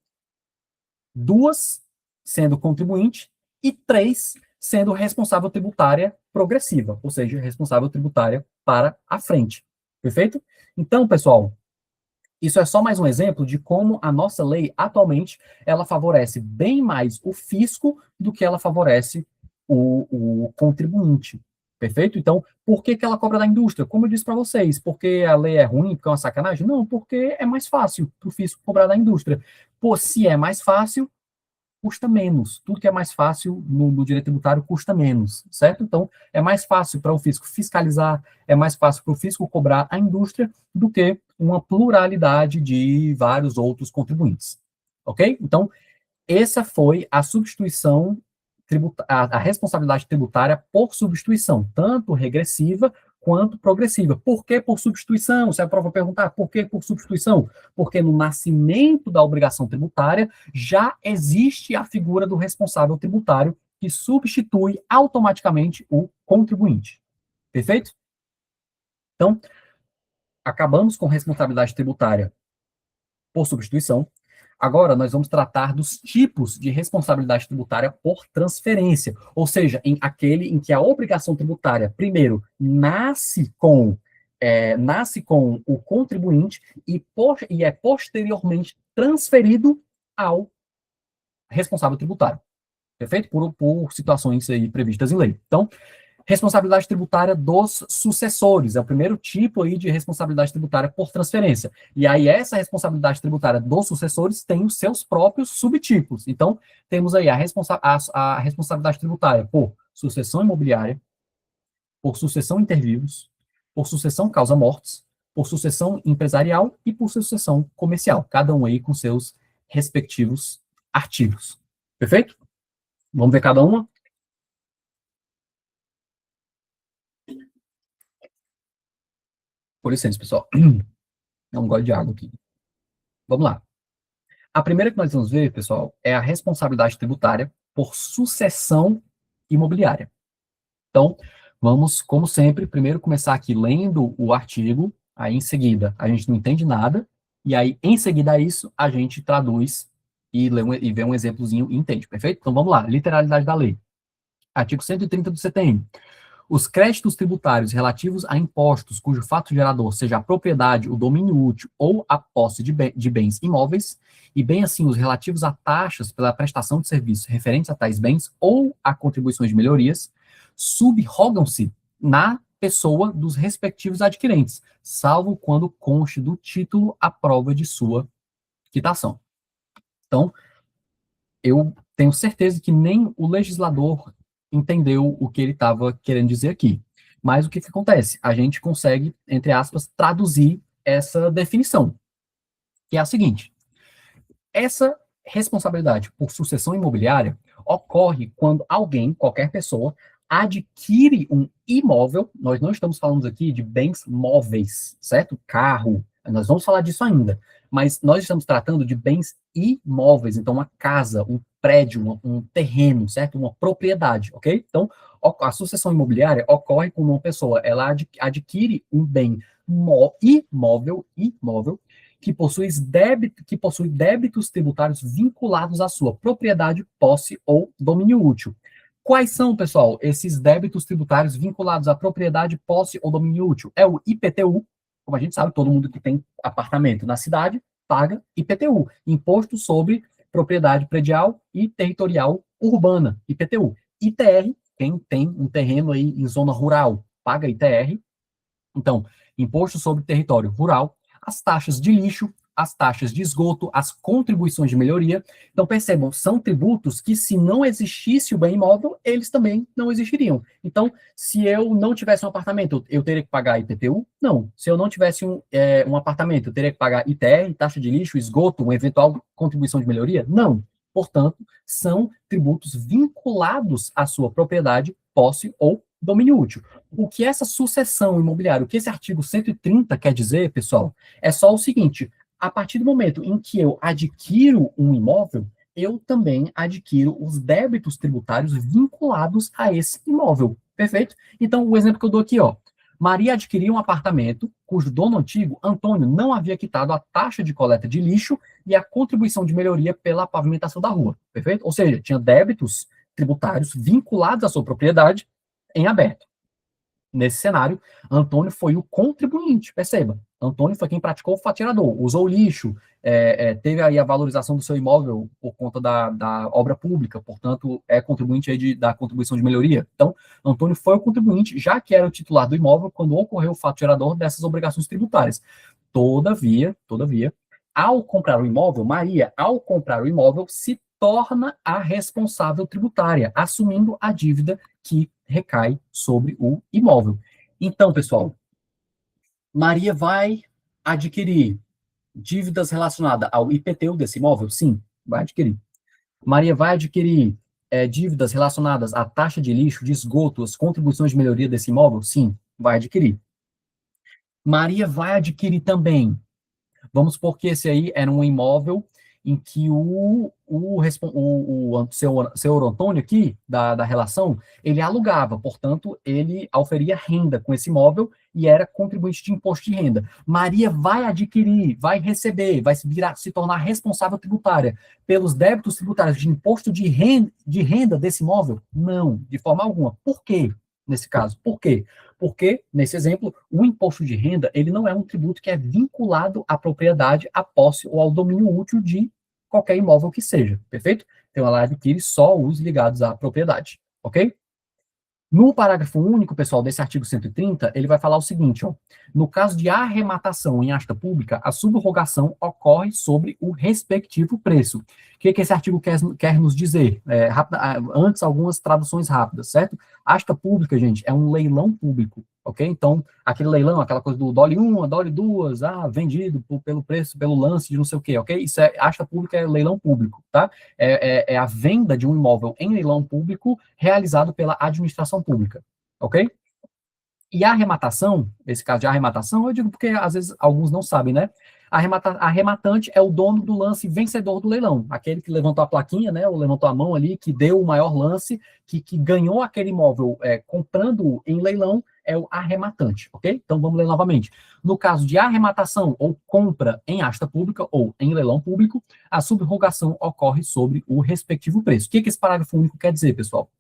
[SPEAKER 1] duas, sendo contribuinte, e três, sendo responsável tributária progressiva, ou seja, responsável tributária para a frente. Perfeito? Então, pessoal, isso é só mais um exemplo de como a nossa lei, atualmente, ela favorece bem mais o fisco do que ela favorece o contribuinte. Perfeito? Então, por que que ela cobra da indústria? Como eu disse para vocês, porque a lei é ruim, porque é uma sacanagem? Não, porque é mais fácil para o fisco cobrar da indústria. Pô, se é mais fácil, custa menos. Tudo que é mais fácil no direito tributário custa menos, certo? Então, é mais fácil para o fisco fiscalizar, é mais fácil para o fisco cobrar a indústria do que uma pluralidade de vários outros contribuintes. Ok? Então, essa foi a substituição, a responsabilidade tributária por substituição, tanto regressiva quanto progressiva. Por que por substituição? Se a prova perguntar por que por substituição? Porque no nascimento da obrigação tributária já existe a figura do responsável tributário que substitui automaticamente o contribuinte. Perfeito? Então, acabamos com responsabilidade tributária por substituição. Agora, nós vamos tratar dos tipos de responsabilidade tributária por transferência, ou seja, em aquele em que a obrigação tributária, primeiro, nasce com o contribuinte e é posteriormente transferido ao responsável tributário, perfeito? Por situações aí previstas em lei. Então, responsabilidade tributária dos sucessores, é o primeiro tipo aí de responsabilidade tributária por transferência. E aí essa responsabilidade tributária dos sucessores tem os seus próprios subtipos. Então, temos aí a responsabilidade tributária por sucessão imobiliária, por sucessão inter vivos, por sucessão causa-mortes, por sucessão empresarial e por sucessão comercial, cada um aí com seus respectivos artigos. Perfeito? Vamos ver cada uma? Por licença, pessoal. Não gosto de água aqui. Vamos lá. A primeira que nós vamos ver, pessoal, é a responsabilidade tributária por sucessão imobiliária. Então, vamos, como sempre, primeiro começar aqui lendo o artigo, aí em seguida a gente não entende nada, e aí em seguida a isso a gente traduz e vê um exemplozinho e entende, perfeito? Então vamos lá, literalidade da lei. Artigo 130 do CTN. Os créditos tributários relativos a impostos cujo fato gerador seja a propriedade, o domínio útil ou a posse de bens imóveis, e bem assim os relativos a taxas pela prestação de serviços referentes a tais bens ou a contribuições de melhorias, subrogam-se na pessoa dos respectivos adquirentes, salvo quando conste do título a prova de sua quitação. Então, eu tenho certeza que nem o legislador entendeu o que ele estava querendo dizer aqui. Mas o que, que acontece? A gente consegue, entre aspas, traduzir essa definição, que é a seguinte: essa responsabilidade por sucessão imobiliária ocorre quando alguém, qualquer pessoa, adquire um imóvel. Nós não estamos falando aqui de bens móveis, certo? Carro, nós vamos falar disso ainda, mas nós estamos tratando de bens imóveis, então uma casa, um prédio, um terreno, certo? Uma propriedade, ok? Então, a sucessão imobiliária ocorre quando uma pessoa ela adquire um bem imóvel que possui débitos tributários vinculados à sua propriedade, posse ou domínio útil. Quais são, pessoal, esses débitos tributários vinculados à propriedade, posse ou domínio útil? É o IPTU, como a gente sabe, todo mundo que tem apartamento na cidade paga IPTU, Imposto sobre Propriedade Predial e Territorial Urbana, IPTU. ITR, quem tem um terreno aí em zona rural, paga ITR. Então, Imposto sobre Território Rural, as taxas de lixo, as taxas de esgoto, as contribuições de melhoria. Então, percebam, são tributos que, se não existisse o bem imóvel, eles também não existiriam. Então, se eu não tivesse um apartamento, eu teria que pagar IPTU? Não. Se eu não tivesse um apartamento, eu teria que pagar ITR, taxa de lixo, esgoto, uma eventual contribuição de melhoria? Não. Portanto, são tributos vinculados à sua propriedade, posse ou domínio útil. O que essa sucessão imobiliária, o que esse artigo 130 quer dizer, pessoal, é só o seguinte: a partir do momento em que eu adquiro um imóvel, eu também adquiro os débitos tributários vinculados a esse imóvel. Perfeito? Então, o exemplo que eu dou aqui, ó. Maria adquiriu um apartamento cujo dono antigo, Antônio, não havia quitado a taxa de coleta de lixo e a contribuição de melhoria pela pavimentação da rua. Perfeito? Ou seja, tinha débitos tributários vinculados à sua propriedade em aberto. Nesse cenário, Antônio foi o contribuinte, perceba. Antônio foi quem praticou o fatirador, usou o lixo, teve aí a valorização do seu imóvel por conta da obra pública, portanto, é contribuinte aí da contribuição de melhoria. Então, Antônio foi o contribuinte, já que era o titular do imóvel, quando ocorreu o fato gerador dessas obrigações tributárias. Todavia, ao comprar o imóvel, Maria, ao comprar o imóvel, se torna a responsável tributária, assumindo a dívida que recai sobre o imóvel. Então, pessoal, Maria vai adquirir dívidas relacionadas ao IPTU desse imóvel? Sim, vai adquirir. Maria vai adquirir dívidas relacionadas à taxa de lixo, de esgoto, as contribuições de melhoria desse imóvel? Sim, vai adquirir. Maria vai adquirir também. Vamos supor que esse aí era um imóvel em que o seu Antônio aqui, da relação, ele alugava, portanto, ele auferia renda com esse imóvel e era contribuinte de imposto de renda. Maria vai adquirir, vai receber, vai se tornar responsável tributária pelos débitos tributários de imposto de renda desse imóvel? Não, de forma alguma. Por quê? Nesse caso, por quê? Porque, nesse exemplo, o imposto de renda, ele não é um tributo que é vinculado à propriedade, à posse ou ao domínio útil de qualquer imóvel que seja, perfeito? Então, ela adquire só os ligados à propriedade, ok? No parágrafo único, pessoal, desse artigo 130, ele vai falar o seguinte, ó, no caso de arrematação em asta pública, a subrogação ocorre sobre o respectivo preço. O que esse artigo quer nos dizer? Antes, algumas traduções rápidas, certo? Asta pública, gente, é um leilão público, ok? Então, aquele leilão, aquela coisa do dole 1, dole 2, vendido pelo preço, pelo lance de não sei o quê, ok? Isso asta pública é leilão público, tá? É a venda de um imóvel em leilão público realizado pela administração pública, ok? E a arrematação, esse caso de arrematação, eu digo porque às vezes alguns não sabem, né? Arrematante é o dono do lance vencedor do leilão, aquele que levantou a plaquinha, né? Ou levantou a mão ali, que deu o maior lance, que ganhou aquele imóvel comprando em leilão, é o arrematante, ok? Então vamos ler novamente. No caso de arrematação ou compra em asta pública ou em leilão público, a subrogação ocorre sobre o respectivo preço. O que esse parágrafo único quer dizer, pessoal?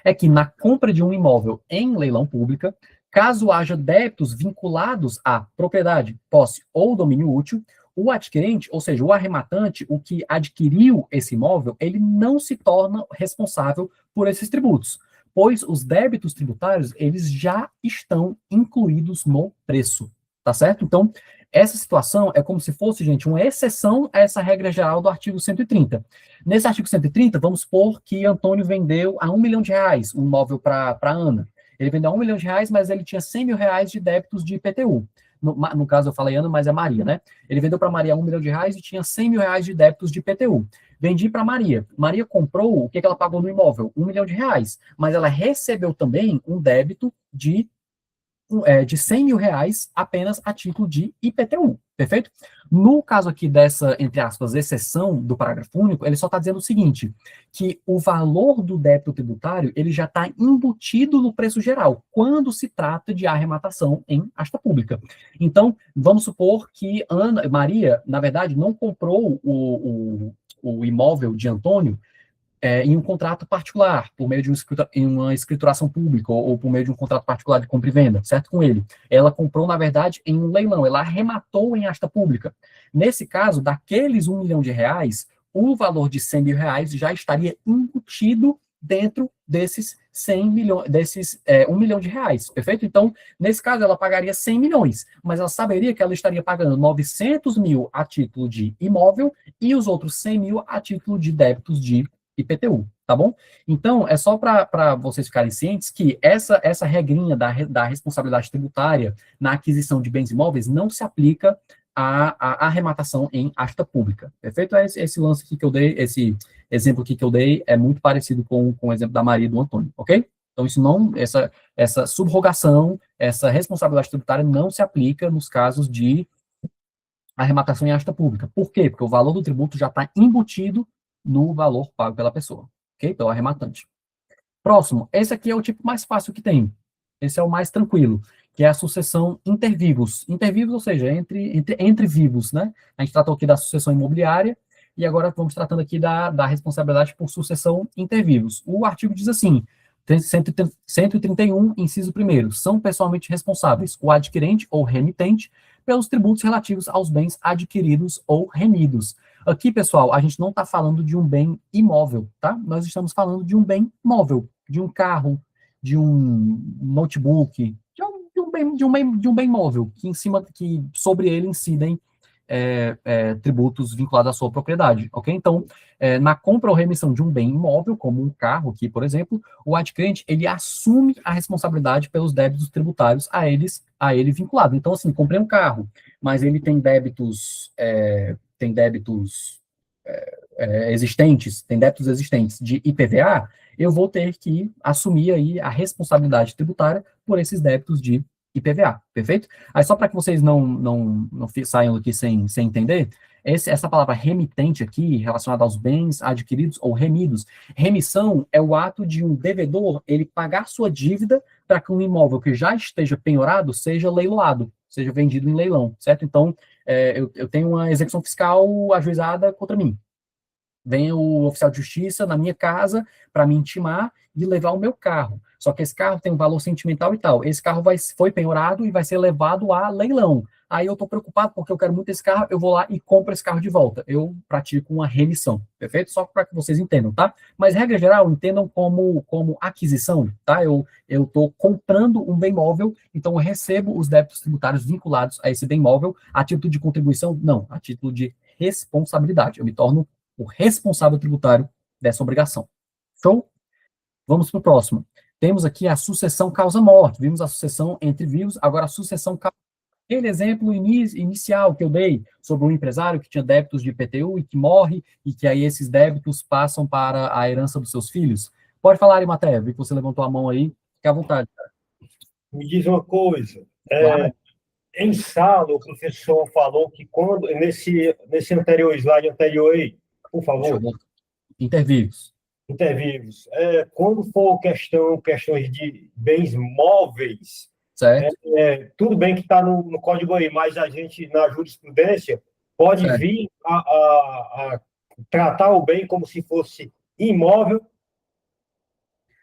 [SPEAKER 1] É que na compra de um imóvel em leilão pública, caso haja débitos vinculados à propriedade, posse ou domínio útil, o adquirente, ou seja, o arrematante, o que adquiriu esse imóvel, ele não se torna responsável por esses tributos, pois os débitos tributários, eles já estão incluídos no preço, tá certo? Então, essa situação é como se fosse, gente, uma exceção a essa regra geral do artigo 130. Nesse artigo 130, vamos supor que Antônio vendeu a R$ 1 milhão um imóvel para Ana. Ele vendeu a R$ 1 milhão, mas ele tinha R$ 100 mil de débitos de IPTU. No caso, eu falei Ana, mas é Maria, né? Ele vendeu para Maria R$ 1 milhão e tinha R$ 100 mil de débitos de IPTU. Vendi para Maria. Maria comprou, o que ela pagou no imóvel? R$ 1 milhão, mas ela recebeu também um débito de R$ 100 mil apenas a título de IPTU, perfeito? No caso aqui dessa, entre aspas, exceção do parágrafo único, ele só está dizendo o seguinte, que o valor do débito tributário, ele já está embutido no preço geral, quando se trata de arrematação em asta pública. Então, vamos supor que Maria, na verdade, não comprou o imóvel de Antônio em um contrato particular, por meio de uma escrituração pública, ou por meio de um contrato particular de compra e venda, certo? Com ele. Ela comprou, na verdade, em um leilão, ela arrematou em asta pública. Nesse caso, daqueles R$ 1 milhão, o valor de R$ 100 mil já estaria embutido dentro desses 100 milhões, desses R$ 1 milhão, perfeito? Então, nesse caso, ela pagaria 100 milhões, mas ela saberia que ela estaria pagando 900 mil a título de imóvel e os outros 100 mil a título de débitos de IPTU, tá bom? Então, é só para vocês ficarem cientes que essa regrinha da responsabilidade tributária na aquisição de bens imóveis não se aplica à arrematação em asta pública, perfeito? Esse lance aqui que eu dei, esse exemplo aqui que eu dei é muito parecido com o exemplo da Maria e do Antônio, ok? Então, isso não, essa subrogação, essa responsabilidade tributária não se aplica nos casos de arrematação em asta pública. Por quê? Porque o valor do tributo já está embutido no valor pago pela pessoa, ok? Pelo arrematante. Próximo, esse aqui é o tipo mais fácil que tem. Esse é o mais tranquilo, que é a sucessão intervivos. Intervivos, ou seja, entre vivos, né? A gente tratou aqui da sucessão imobiliária, e agora vamos tratando aqui da responsabilidade por sucessão intervivos. O artigo diz assim, 131, inciso 1º, são pessoalmente responsáveis o adquirente ou remitente pelos tributos relativos aos bens adquiridos ou remidos. Aqui, pessoal, a gente não está falando de um bem imóvel, tá? Nós estamos falando de um bem móvel, de um carro, de um notebook, de um bem móvel, que sobre ele incidem tributos vinculados à sua propriedade, ok? Então, na compra ou remissão de um bem imóvel, como um carro aqui, por exemplo, o adquirente, ele assume a responsabilidade pelos débitos tributários a ele vinculado. Então, assim, comprei um carro, mas ele tem débitos existentes de IPVA, eu vou ter que assumir aí a responsabilidade tributária por esses débitos de IPVA, perfeito? Aí só para que vocês não saiam aqui sem entender, essa palavra remitente aqui, relacionada aos bens adquiridos ou remidos, remissão é o ato de um devedor, ele pagar sua dívida para que um imóvel que já esteja penhorado seja leiloado, seja vendido em leilão, certo? Então, eu tenho uma execução fiscal ajuizada contra mim. Vem o oficial de justiça na minha casa para me intimar e levar o meu carro. Só que esse carro tem um valor sentimental e tal. Esse carro foi penhorado e vai ser levado a leilão. Aí eu estou preocupado porque eu quero muito esse carro, eu vou lá e compro esse carro de volta. Eu pratico uma remissão, perfeito? Só para que vocês entendam, tá? Mas, regra geral, entendam como aquisição, tá? Eu estou comprando um bem móvel, então eu recebo os débitos tributários vinculados a esse bem móvel. A título de contribuição? Não, a título de responsabilidade. Eu me torno o responsável tributário dessa obrigação. Show? Vamos para o próximo. Temos aqui a sucessão causa-morte. Vimos a sucessão entre vivos, agora a sucessão causa. Aquele exemplo inicial que eu dei sobre um empresário que tinha débitos de IPTU e que morre, e que aí esses débitos passam para a herança dos seus filhos. Pode falar, Arimateia, vi que você levantou a mão aí. Fique à vontade, cara.
[SPEAKER 2] Me diz uma coisa.
[SPEAKER 1] Claro.
[SPEAKER 2] Em sala, o professor falou que quando nesse anterior slide anterior aí, por
[SPEAKER 1] Deixa eu
[SPEAKER 2] favor,
[SPEAKER 1] voltar. Intervivos.
[SPEAKER 2] intervivos, quando for questões de bens móveis,
[SPEAKER 1] Certo?
[SPEAKER 2] tudo bem que está no código aí, mas a gente, na jurisprudência, pode
[SPEAKER 1] Certo.
[SPEAKER 2] vir a tratar o bem como se fosse imóvel.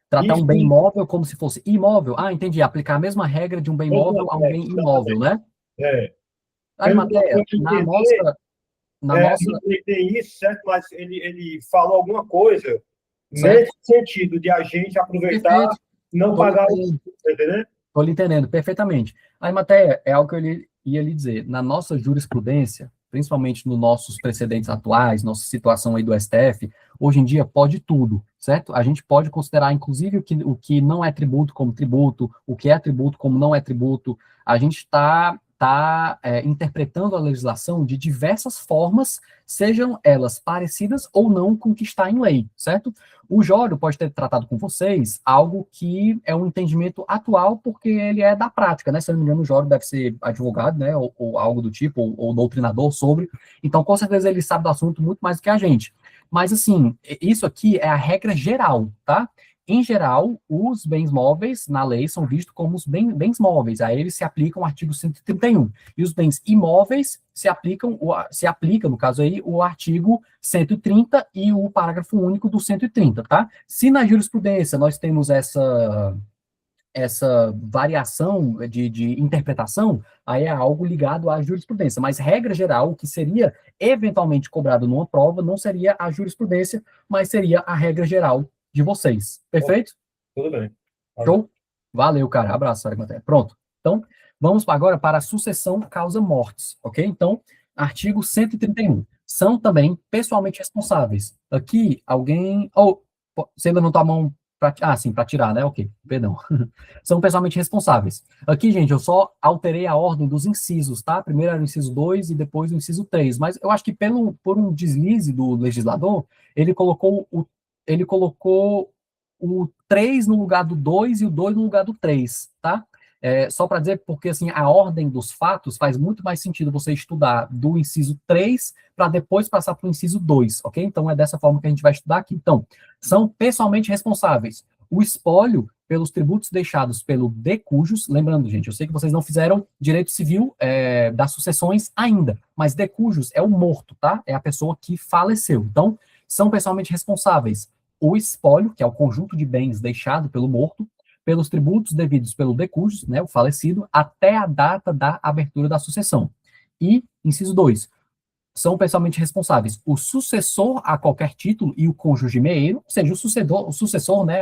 [SPEAKER 1] Tratar
[SPEAKER 2] Isso,
[SPEAKER 1] um bem imóvel como se fosse imóvel. Ah, entendi. Aplicar a mesma regra de um bem móvel a um bem imóvel, né?
[SPEAKER 2] Pelo que eu
[SPEAKER 1] Arimateia,
[SPEAKER 2] pude
[SPEAKER 1] na
[SPEAKER 2] entender,
[SPEAKER 1] nossa, na nossa,
[SPEAKER 2] tem isso, certo? Mas ele falou alguma coisa
[SPEAKER 1] certo?
[SPEAKER 2] nesse sentido de a gente aproveitar
[SPEAKER 1] Perfeito.
[SPEAKER 2] e não
[SPEAKER 1] Estou lhe
[SPEAKER 2] pagar o
[SPEAKER 1] entendendo.
[SPEAKER 2] entendeu?
[SPEAKER 1] Estou lhe entendendo perfeitamente. Arimateia, é algo que eu ia lhe dizer. Na nossa jurisprudência, principalmente nos nossos precedentes atuais, nossa situação aí do STF, hoje em dia pode tudo, certo? A gente pode considerar, inclusive, o que não é tributo como tributo, o que é tributo como não é tributo. A gente está interpretando a legislação de diversas formas, sejam elas parecidas ou não com o que está em lei, certo? O Jório pode ter tratado com vocês algo que é um entendimento atual, porque ele é da prática, né? Se eu não me engano, o Jório deve ser advogado, né? Ou algo do tipo, ou doutrinador sobre. Então, com certeza, ele sabe do assunto muito mais do que a gente. Mas, assim, isso aqui é a regra geral, tá? Em geral, os bens móveis na lei são vistos como os bens móveis. A eles se aplicam o artigo 131. E os bens imóveis se aplica, no caso aí, o artigo 130 e o parágrafo único do 130, tá? Se na jurisprudência nós temos essa variação de interpretação, aí é algo ligado à jurisprudência. Mas, regra geral, o que seria eventualmente cobrado numa prova não seria a jurisprudência, mas seria a regra geral de vocês. Perfeito?
[SPEAKER 2] Tudo bem.
[SPEAKER 1] Show? Valeu, cara. Abraço, Arimateia. Pronto. Então, vamos agora para a sucessão causa-mortes, ok? Então, artigo 131. São também pessoalmente responsáveis. Aqui, alguém... você levantou a mão para... Ah, sim, para tirar, né? Ok, perdão. São pessoalmente responsáveis. Aqui, gente, eu só alterei a ordem dos incisos, tá? Primeiro era o inciso 2 e depois o inciso 3. Mas eu acho que por um deslize do legislador, ele colocou o 3 no lugar do 2 e o 2 no lugar do 3, tá? Só para dizer, porque assim, a ordem dos fatos faz muito mais sentido você estudar do inciso 3 para depois passar para o inciso 2, ok? Então é dessa forma que a gente vai estudar aqui. Então, são pessoalmente responsáveis o espólio pelos tributos deixados pelo de cujos, lembrando, gente, eu sei que vocês não fizeram direito civil das sucessões ainda, mas de cujos é o morto, tá? É a pessoa que faleceu. Então, são pessoalmente responsáveis o espólio, que é o conjunto de bens deixado pelo morto, pelos tributos devidos pelo decujus, né, o falecido, até a data da abertura da sucessão. E, inciso 2, são pessoalmente responsáveis o sucessor a qualquer título e o cônjuge meio, ou seja, o sucessor, né,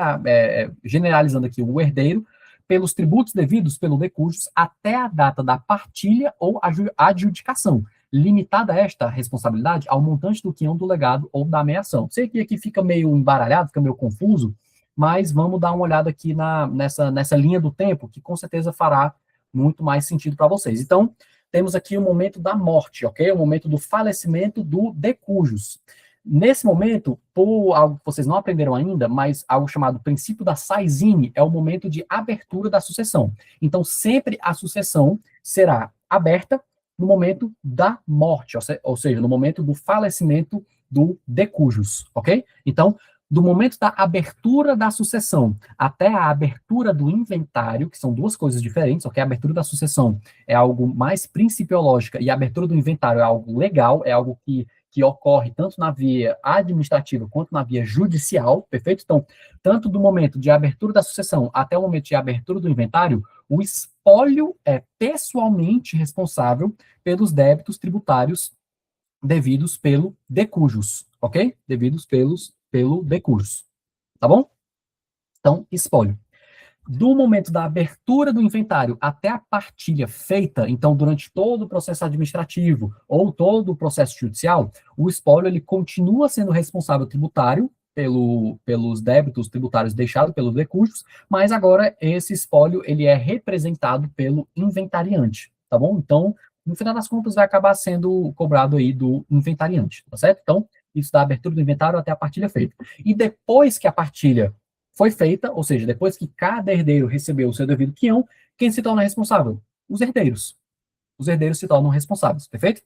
[SPEAKER 1] generalizando aqui, o herdeiro, pelos tributos devidos pelo decujus até a data da partilha ou adjudicação, limitada esta responsabilidade ao montante do quinhão do legado ou da ameação. Sei que aqui fica meio embaralhado, fica meio confuso, mas vamos dar uma olhada aqui nessa linha do tempo, que com certeza fará muito mais sentido para vocês. Então, temos aqui o momento da morte, ok? O momento do falecimento do decujus. Nesse momento, por algo que vocês não aprenderam ainda, mas algo chamado princípio da Saizine, é o momento de abertura da sucessão. Então, sempre a sucessão será aberta no momento da morte, ou seja, no momento do falecimento do decujus, ok? Então, do momento da abertura da sucessão até a abertura do inventário, que são duas coisas diferentes, ok? A abertura da sucessão é algo mais principiológica e a abertura do inventário é algo legal, é algo que ocorre tanto na via administrativa quanto na via judicial, perfeito? Então, tanto do momento de abertura da sucessão até o momento de abertura do inventário, o espólio é pessoalmente responsável pelos débitos tributários devidos pelo decujus, ok? Devidos pelo decujus, tá bom? Então, espólio. Do momento da abertura do inventário até a partilha feita, então, durante todo o processo administrativo ou todo o processo judicial, o espólio ele continua sendo responsável tributário pelos débitos tributários deixados pelos decujus, mas agora esse espólio ele é representado pelo inventariante, tá bom? Então, no final das contas, vai acabar sendo cobrado aí do inventariante, tá certo? Então, isso da abertura do inventário até a partilha feita. E depois que a partilha foi feita, ou seja, depois que cada herdeiro recebeu o seu devido quinhão, quem se torna responsável? Os herdeiros. Os herdeiros se tornam responsáveis, perfeito?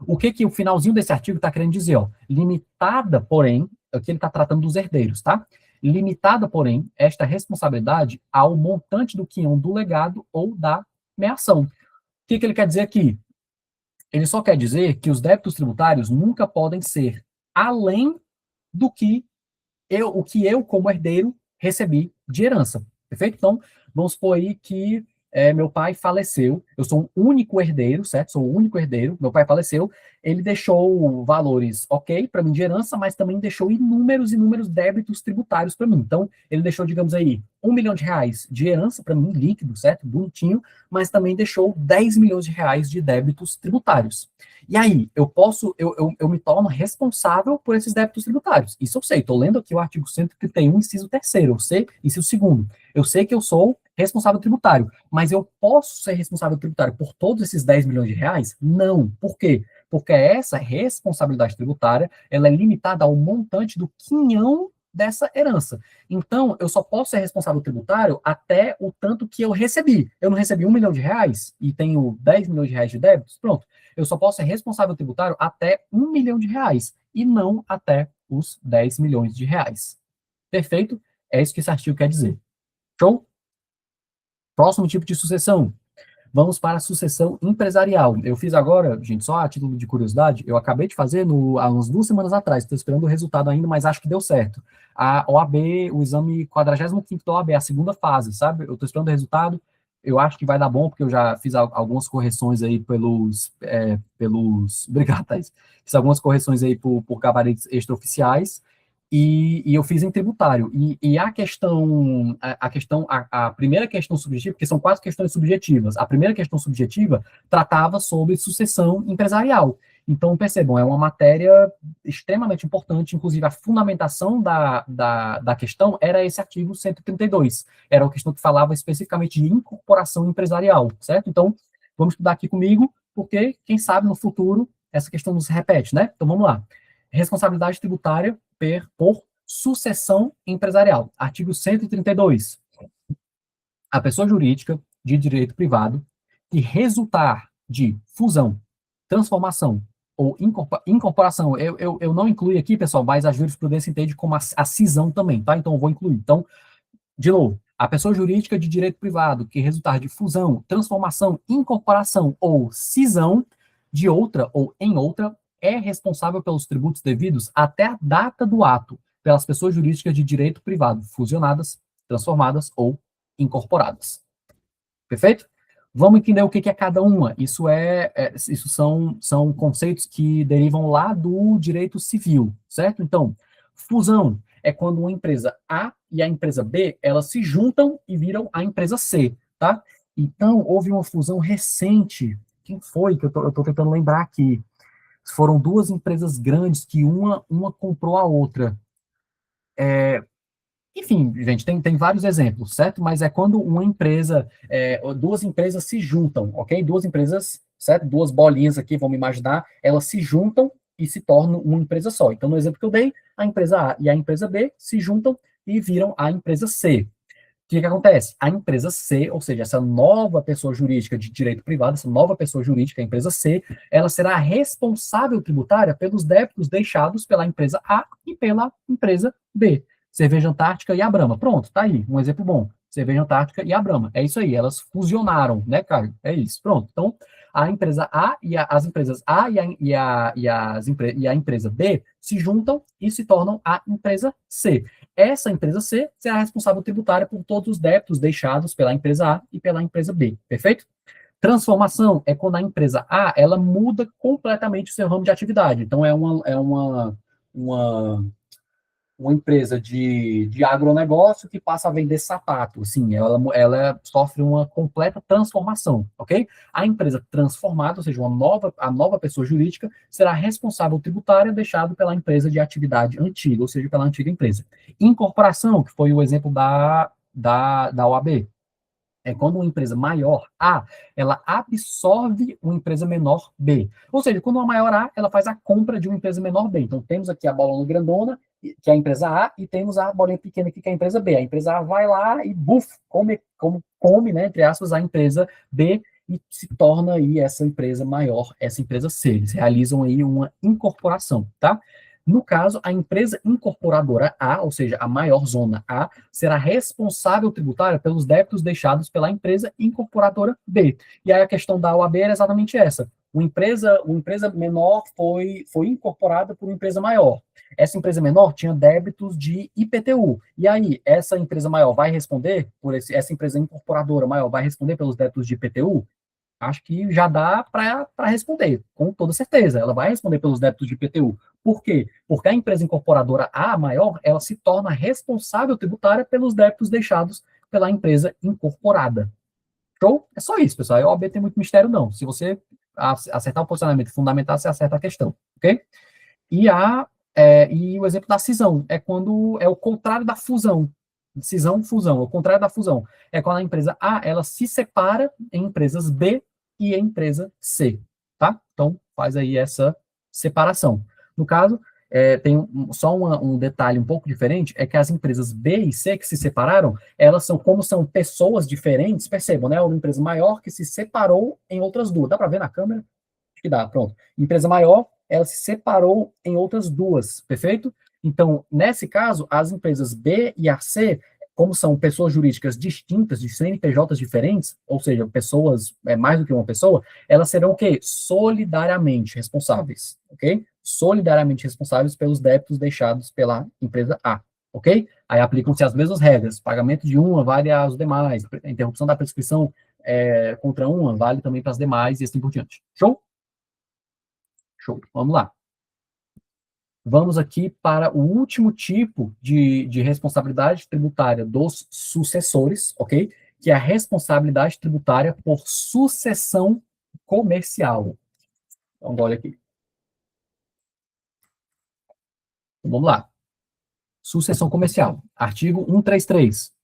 [SPEAKER 1] O que o finalzinho desse artigo está querendo dizer? Ó? Limitada, porém, aqui ele está tratando dos herdeiros, tá? Limitada, porém, esta responsabilidade ao montante do quinhão do legado ou da meação. O que ele quer dizer aqui? Ele só quer dizer que os débitos tributários nunca podem ser além do que eu como herdeiro, recebi de herança, perfeito? Então, vamos supor aí que meu pai faleceu, eu sou um único herdeiro, certo? Sou o único herdeiro, meu pai faleceu, ele deixou valores ok para mim de herança, mas também deixou inúmeros débitos tributários para mim. Então, ele deixou, digamos aí, R$ 1 milhão de herança para mim, líquido, certo? Bonitinho, mas também deixou R$ 10 milhões de débitos tributários. E aí, eu me torno responsável por esses débitos tributários. Isso eu sei, estou lendo aqui o artigo 131, inciso 3º, eu sei, inciso 2º. Eu sei que eu sou responsável tributário, mas eu posso ser responsável tributário por todos esses R$ 10 milhões? Não. Por quê? Porque essa responsabilidade tributária, ela é limitada ao montante do quinhão dessa herança. Então, eu só posso ser responsável tributário até o tanto que eu recebi. Eu não recebi R$ 1 milhão e tenho R$ 10 milhões de débitos? Pronto. Eu só posso ser responsável tributário até R$ 1 milhão e não até os R$ 10 milhões. Perfeito? É isso que esse artigo quer dizer. Show? Próximo tipo de sucessão. Vamos para a sucessão empresarial. Eu fiz agora, gente, só a título de curiosidade, eu acabei de fazer há umas 2 semanas atrás, estou esperando o resultado ainda, mas acho que deu certo. A OAB, o exame 45º da OAB, a segunda fase, sabe? Eu estou esperando o resultado, eu acho que vai dar bom, porque eu já fiz algumas correções aí obrigado, Thaís. Fiz algumas correções aí por gabaritos extraoficiais, e eu fiz em tributário. E a primeira questão subjetiva, porque são 4 questões subjetivas, a primeira questão subjetiva tratava sobre sucessão empresarial. Então, percebam, é uma matéria extremamente importante, inclusive a fundamentação da questão era esse artigo 132, era uma questão que falava especificamente de incorporação empresarial, certo? Então, vamos estudar aqui comigo, porque, quem sabe, no futuro, essa questão não se repete, né? Então, vamos lá. Responsabilidade tributária por sucessão empresarial. Artigo 132. A pessoa jurídica de direito privado que resultar de fusão, transformação ou incorporação, eu não incluí aqui, pessoal, mas a jurisprudência entende como a cisão também, tá? Então, eu vou incluir. Então, de novo, a pessoa jurídica de direito privado que resultar de fusão, transformação, incorporação ou cisão de outra ou em outra é responsável pelos tributos devidos até a data do ato. pelas pessoas jurídicas de direito privado, fusionadas, transformadas ou incorporadas. Perfeito? Vamos entender o que é cada uma. Isso são conceitos que derivam lá do direito civil, certo? Então, fusão é quando uma empresa A e a empresa B, elas se juntam e viram a empresa C, tá? Então, houve uma fusão recente. Quem foi que eu tô tentando lembrar aqui? Foram duas empresas grandes que uma comprou a outra. Enfim, gente, tem vários exemplos, certo? Mas é quando uma empresa, duas empresas se juntam, ok? Duas empresas, certo? Duas bolinhas aqui, vamos imaginar, elas se juntam e se tornam uma empresa só. Então, no exemplo que eu dei, a empresa A e a empresa B se juntam e viram a empresa C. O que acontece? A empresa C, ou seja, essa nova pessoa jurídica de direito privado, essa nova pessoa jurídica, a empresa C, ela será responsável tributária pelos débitos deixados pela empresa A e pela empresa B. Cerveja Antártica e a Brahma. Pronto, tá aí, um exemplo bom. Cerveja Antártica e a Brahma. É isso aí, elas fusionaram, né, Caio? É isso, pronto. Então, a empresa A e as empresas A e a empresa B se juntam e se tornam a empresa C. Essa empresa C será responsável tributária por todos os débitos deixados pela empresa A e pela empresa B, perfeito? Transformação é quando a empresa A, ela muda completamente o seu ramo de atividade. Então, uma empresa de agronegócio que passa a vender sapato, assim, ela sofre uma completa transformação, ok? A empresa transformada, ou seja, a nova pessoa jurídica, será responsável tributária deixado pela empresa de atividade antiga, ou seja, pela antiga empresa. Incorporação, que foi o exemplo da OAB, é quando uma empresa maior A, ela absorve uma empresa menor B. Ou seja, quando uma maior A, ela faz a compra de uma empresa menor B. Então, temos aqui a bolona grandona, que é a empresa A, e temos a bolinha pequena aqui, que é a empresa B. A empresa A vai lá e, come, né, entre aspas, a empresa B e se torna aí essa empresa maior, essa empresa C. Eles realizam aí uma incorporação, tá? No caso, a empresa incorporadora A, ou seja, a maior zona A, será responsável tributária pelos débitos deixados pela empresa incorporadora B. E aí a questão da OAB era exatamente essa. Uma empresa menor foi incorporada por uma empresa maior. Essa empresa menor tinha débitos de IPTU. E aí, essa empresa maior vai responder essa empresa incorporadora maior vai responder pelos débitos de IPTU? Acho que já dá para responder, com toda certeza. Ela vai responder pelos débitos de IPTU. Por quê? Porque a empresa incorporadora A maior, ela se torna responsável tributária pelos débitos deixados pela empresa incorporada. Show? É só isso, pessoal. A OAB tem muito mistério, não. Se você acertar o posicionamento fundamental, você acerta a questão, ok? E o exemplo da cisão é quando é o contrário da fusão. Cisão, fusão, o contrário da fusão. É quando a empresa A, ela se separa em empresas B e em empresa C, tá? Então, faz aí essa separação. No caso, tem só um detalhe um pouco diferente, é que as empresas B e C que se separaram, elas são pessoas diferentes, percebam, né? Uma empresa maior que se separou em outras duas. Dá para ver na câmera? Acho que dá, pronto. Empresa maior, ela se separou em outras duas, perfeito? Então, nesse caso, as empresas B e a C, como são pessoas jurídicas distintas, de CNPJs diferentes, ou seja, pessoas, mais do que uma pessoa, elas serão o quê? Solidariamente responsáveis, ok? Solidariamente responsáveis pelos débitos deixados pela empresa A, ok? Aí aplicam-se as mesmas regras, pagamento de uma vale aos demais, a interrupção da prescrição contra uma vale também para as demais e assim por diante. Show? Show. Vamos lá. Vamos aqui para o último tipo de responsabilidade tributária dos sucessores, ok? Que é a responsabilidade tributária por sucessão comercial. Então, olha aqui. Então, vamos lá. Sucessão comercial. Artigo 133.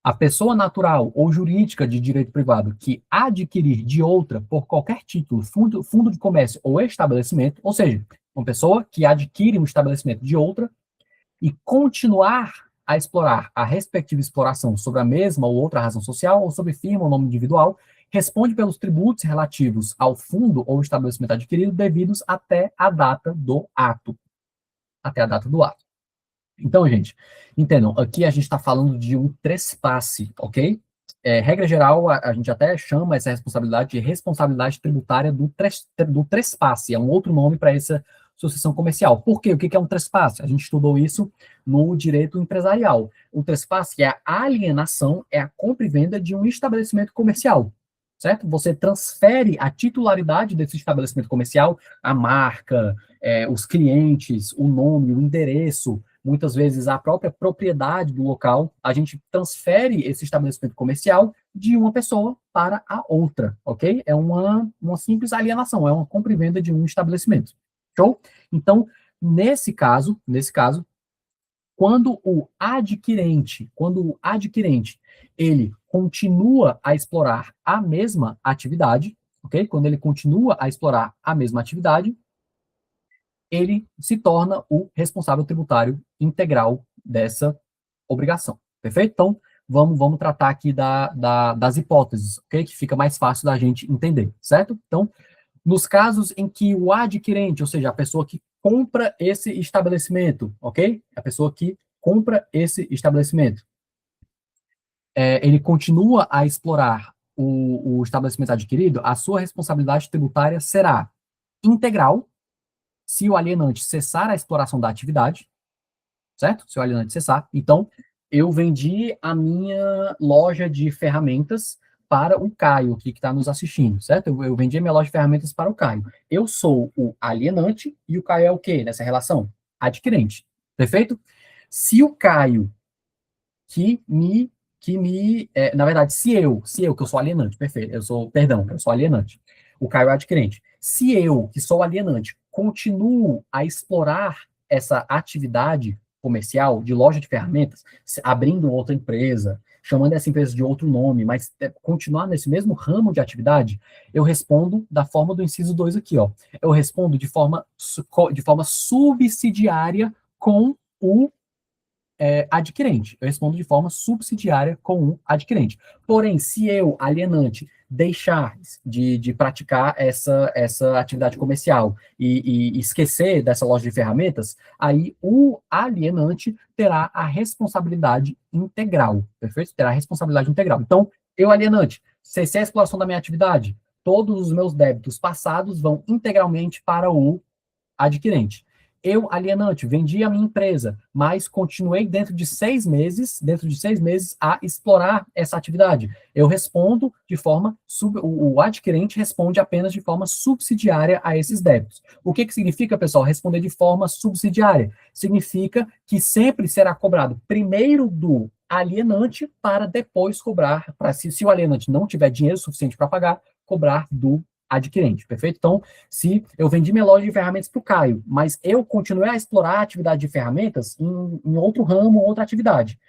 [SPEAKER 1] A pessoa natural ou jurídica de direito privado que adquirir de outra, por qualquer título, fundo de comércio ou estabelecimento, ou seja, uma pessoa que adquire um estabelecimento de outra e continuar a explorar a respectiva exploração sobre a mesma ou outra razão social ou sobre firma ou nome individual, responde pelos tributos relativos ao fundo ou estabelecimento adquirido devidos até a data do ato. Até a data do ato. Então, gente, entendam, aqui a gente está falando de um trespasse, ok? Regra geral, a gente até chama essa responsabilidade de responsabilidade tributária do trespasse, é um outro nome para essa sucessão comercial. Por quê? O que é um trespasse? A gente estudou isso no direito empresarial. O trespasse é a alienação, é a compra e venda de um estabelecimento comercial, certo? Você transfere a titularidade desse estabelecimento comercial, a marca, os clientes, o nome, o endereço, muitas vezes a própria propriedade do local, a gente transfere esse estabelecimento comercial de uma pessoa para a outra, ok? É uma simples alienação, é uma compra e venda de um estabelecimento. Show? Então, nesse caso, quando o adquirente, ele continua a explorar a mesma atividade, ok? Quando ele continua a explorar a mesma atividade, ele se torna o responsável tributário integral dessa obrigação, perfeito? Então, vamos tratar aqui das hipóteses, ok? Que fica mais fácil da gente entender, certo? Então, nos casos em que o adquirente, ou seja, a pessoa que compra esse estabelecimento, ok? A pessoa que compra esse estabelecimento, ele continua a explorar o estabelecimento adquirido, a sua responsabilidade tributária será integral se o alienante cessar a exploração da atividade, certo? Se o alienante cessar. Então, eu vendi a minha loja de ferramentas para o Caio, que está nos assistindo, certo? Eu vendi a minha loja de ferramentas para o Caio. Eu sou o alienante e o Caio é o quê nessa relação? Adquirente, perfeito? Se o Caio na verdade, se eu, que eu sou alienante, perfeito, eu sou alienante, o Caio é adquirente. Se eu, que sou alienante, continuo a explorar essa atividade comercial de loja de ferramentas, abrindo outra empresa, chamando essa empresa de outro nome, mas continuar nesse mesmo ramo de atividade, eu respondo da forma do inciso 2 aqui, ó. Eu respondo de forma subsidiária com o adquirente. Eu respondo de forma subsidiária com o adquirente. Porém, se eu, alienante, deixar de praticar essa atividade comercial e esquecer dessa loja de ferramentas, aí o alienante terá a responsabilidade integral, perfeito? Terá a responsabilidade integral. Então, eu, alienante, cessei a exploração da minha atividade, todos os meus débitos passados vão integralmente para o adquirente. Eu, alienante, vendi a minha empresa, mas continuei dentro de 6 meses, a explorar essa atividade. Eu respondo de forma, o adquirente responde apenas de forma subsidiária a esses débitos. O que significa, pessoal, responder de forma subsidiária? Significa que sempre será cobrado primeiro do alienante para depois cobrar, se o alienante não tiver dinheiro suficiente para pagar, cobrar do adquirente, perfeito? Então, se eu vendi minha loja de ferramentas para o Caio, mas eu continuei a explorar a atividade de ferramentas em outro ramo, outra atividade,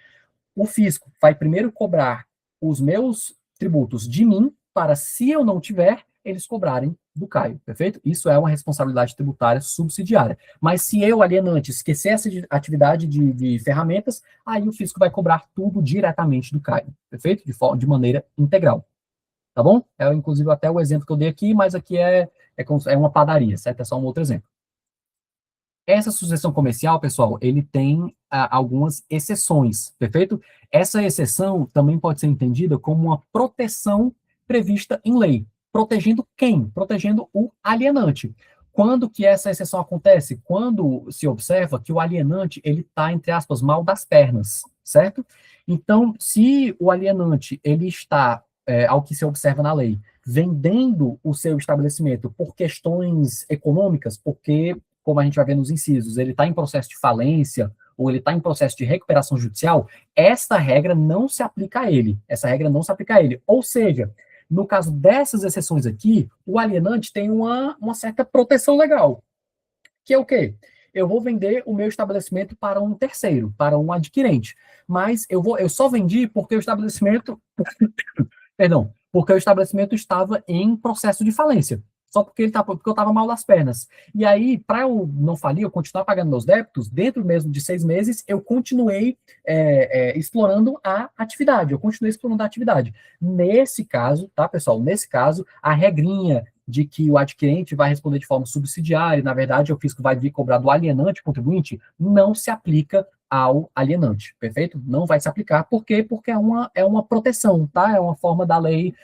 [SPEAKER 1] o fisco vai primeiro cobrar os meus tributos de mim, para, se eu não tiver, eles cobrarem do Caio, perfeito? Isso é uma responsabilidade tributária subsidiária. Mas se eu, alienante, esquecer essa atividade de ferramentas, aí o fisco vai cobrar tudo diretamente do Caio, perfeito? De maneira integral. Tá bom? Inclusive, até o exemplo que eu dei aqui, mas aqui é uma padaria, certo? É só um outro exemplo. Essa sucessão comercial, pessoal, ele tem algumas exceções, perfeito? Essa exceção também pode ser entendida como uma proteção prevista em lei. Protegendo quem? Protegendo o alienante. Quando que essa exceção acontece? Quando se observa que o alienante, ele está, entre aspas, mal das pernas, certo? Então, se o alienante, ele está, ao que se observa na lei, vendendo o seu estabelecimento por questões econômicas, porque, como a gente vai ver nos incisos, ele está em processo de falência ou ele está em processo de recuperação judicial, esta regra não se aplica a ele. Essa regra não se aplica a ele. Ou seja, no caso dessas exceções aqui, o alienante tem uma certa proteção legal, que é o quê? Eu vou vender o meu estabelecimento para um terceiro, para um adquirente, mas eu só vendi porque o estabelecimento, perdão, porque o estabelecimento estava em processo de falência, só porque porque eu estava mal das pernas. E aí, para eu não falir, eu continuar pagando meus débitos, dentro mesmo de 6 meses, eu continuei explorando a atividade, Nesse caso, tá, pessoal? Nesse caso, a regrinha de que o adquirente vai responder de forma subsidiária, na verdade, o fisco vai vir cobrar do alienante contribuinte, não se aplica ao alienante, perfeito? Não vai se aplicar, por quê? Porque é uma proteção, tá? É uma forma da lei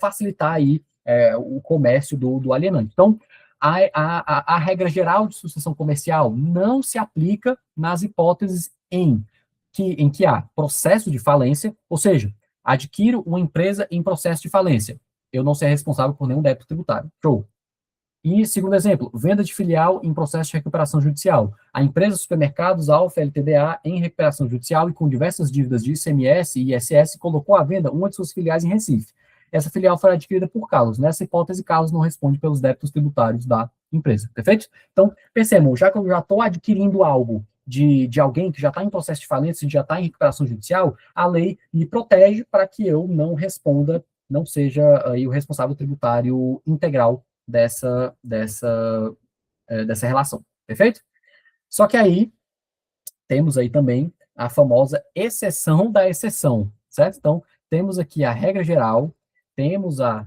[SPEAKER 1] facilitar aí o comércio do alienante. Então, a regra geral de sucessão comercial não se aplica nas hipóteses em que há processo de falência, ou seja, adquiro uma empresa em processo de falência. Eu não serei responsável por nenhum débito tributário. Show. E, segundo exemplo, venda de filial em processo de recuperação judicial. A empresa Supermercados Alfa LTDA em recuperação judicial e com diversas dívidas de ICMS e ISS colocou à venda uma de suas filiais em Recife. Essa filial foi adquirida por Carlos. Nessa hipótese, Carlos não responde pelos débitos tributários da empresa. Perfeito? Então, percebam, já que eu já estou adquirindo algo de alguém que já está em processo de falência, já está em recuperação judicial, a lei me protege para que eu não responda, não seja aí o responsável tributário integral dessa relação, perfeito? Só que aí, temos aí também a famosa exceção da exceção, certo? Então, temos aqui a regra geral, temos a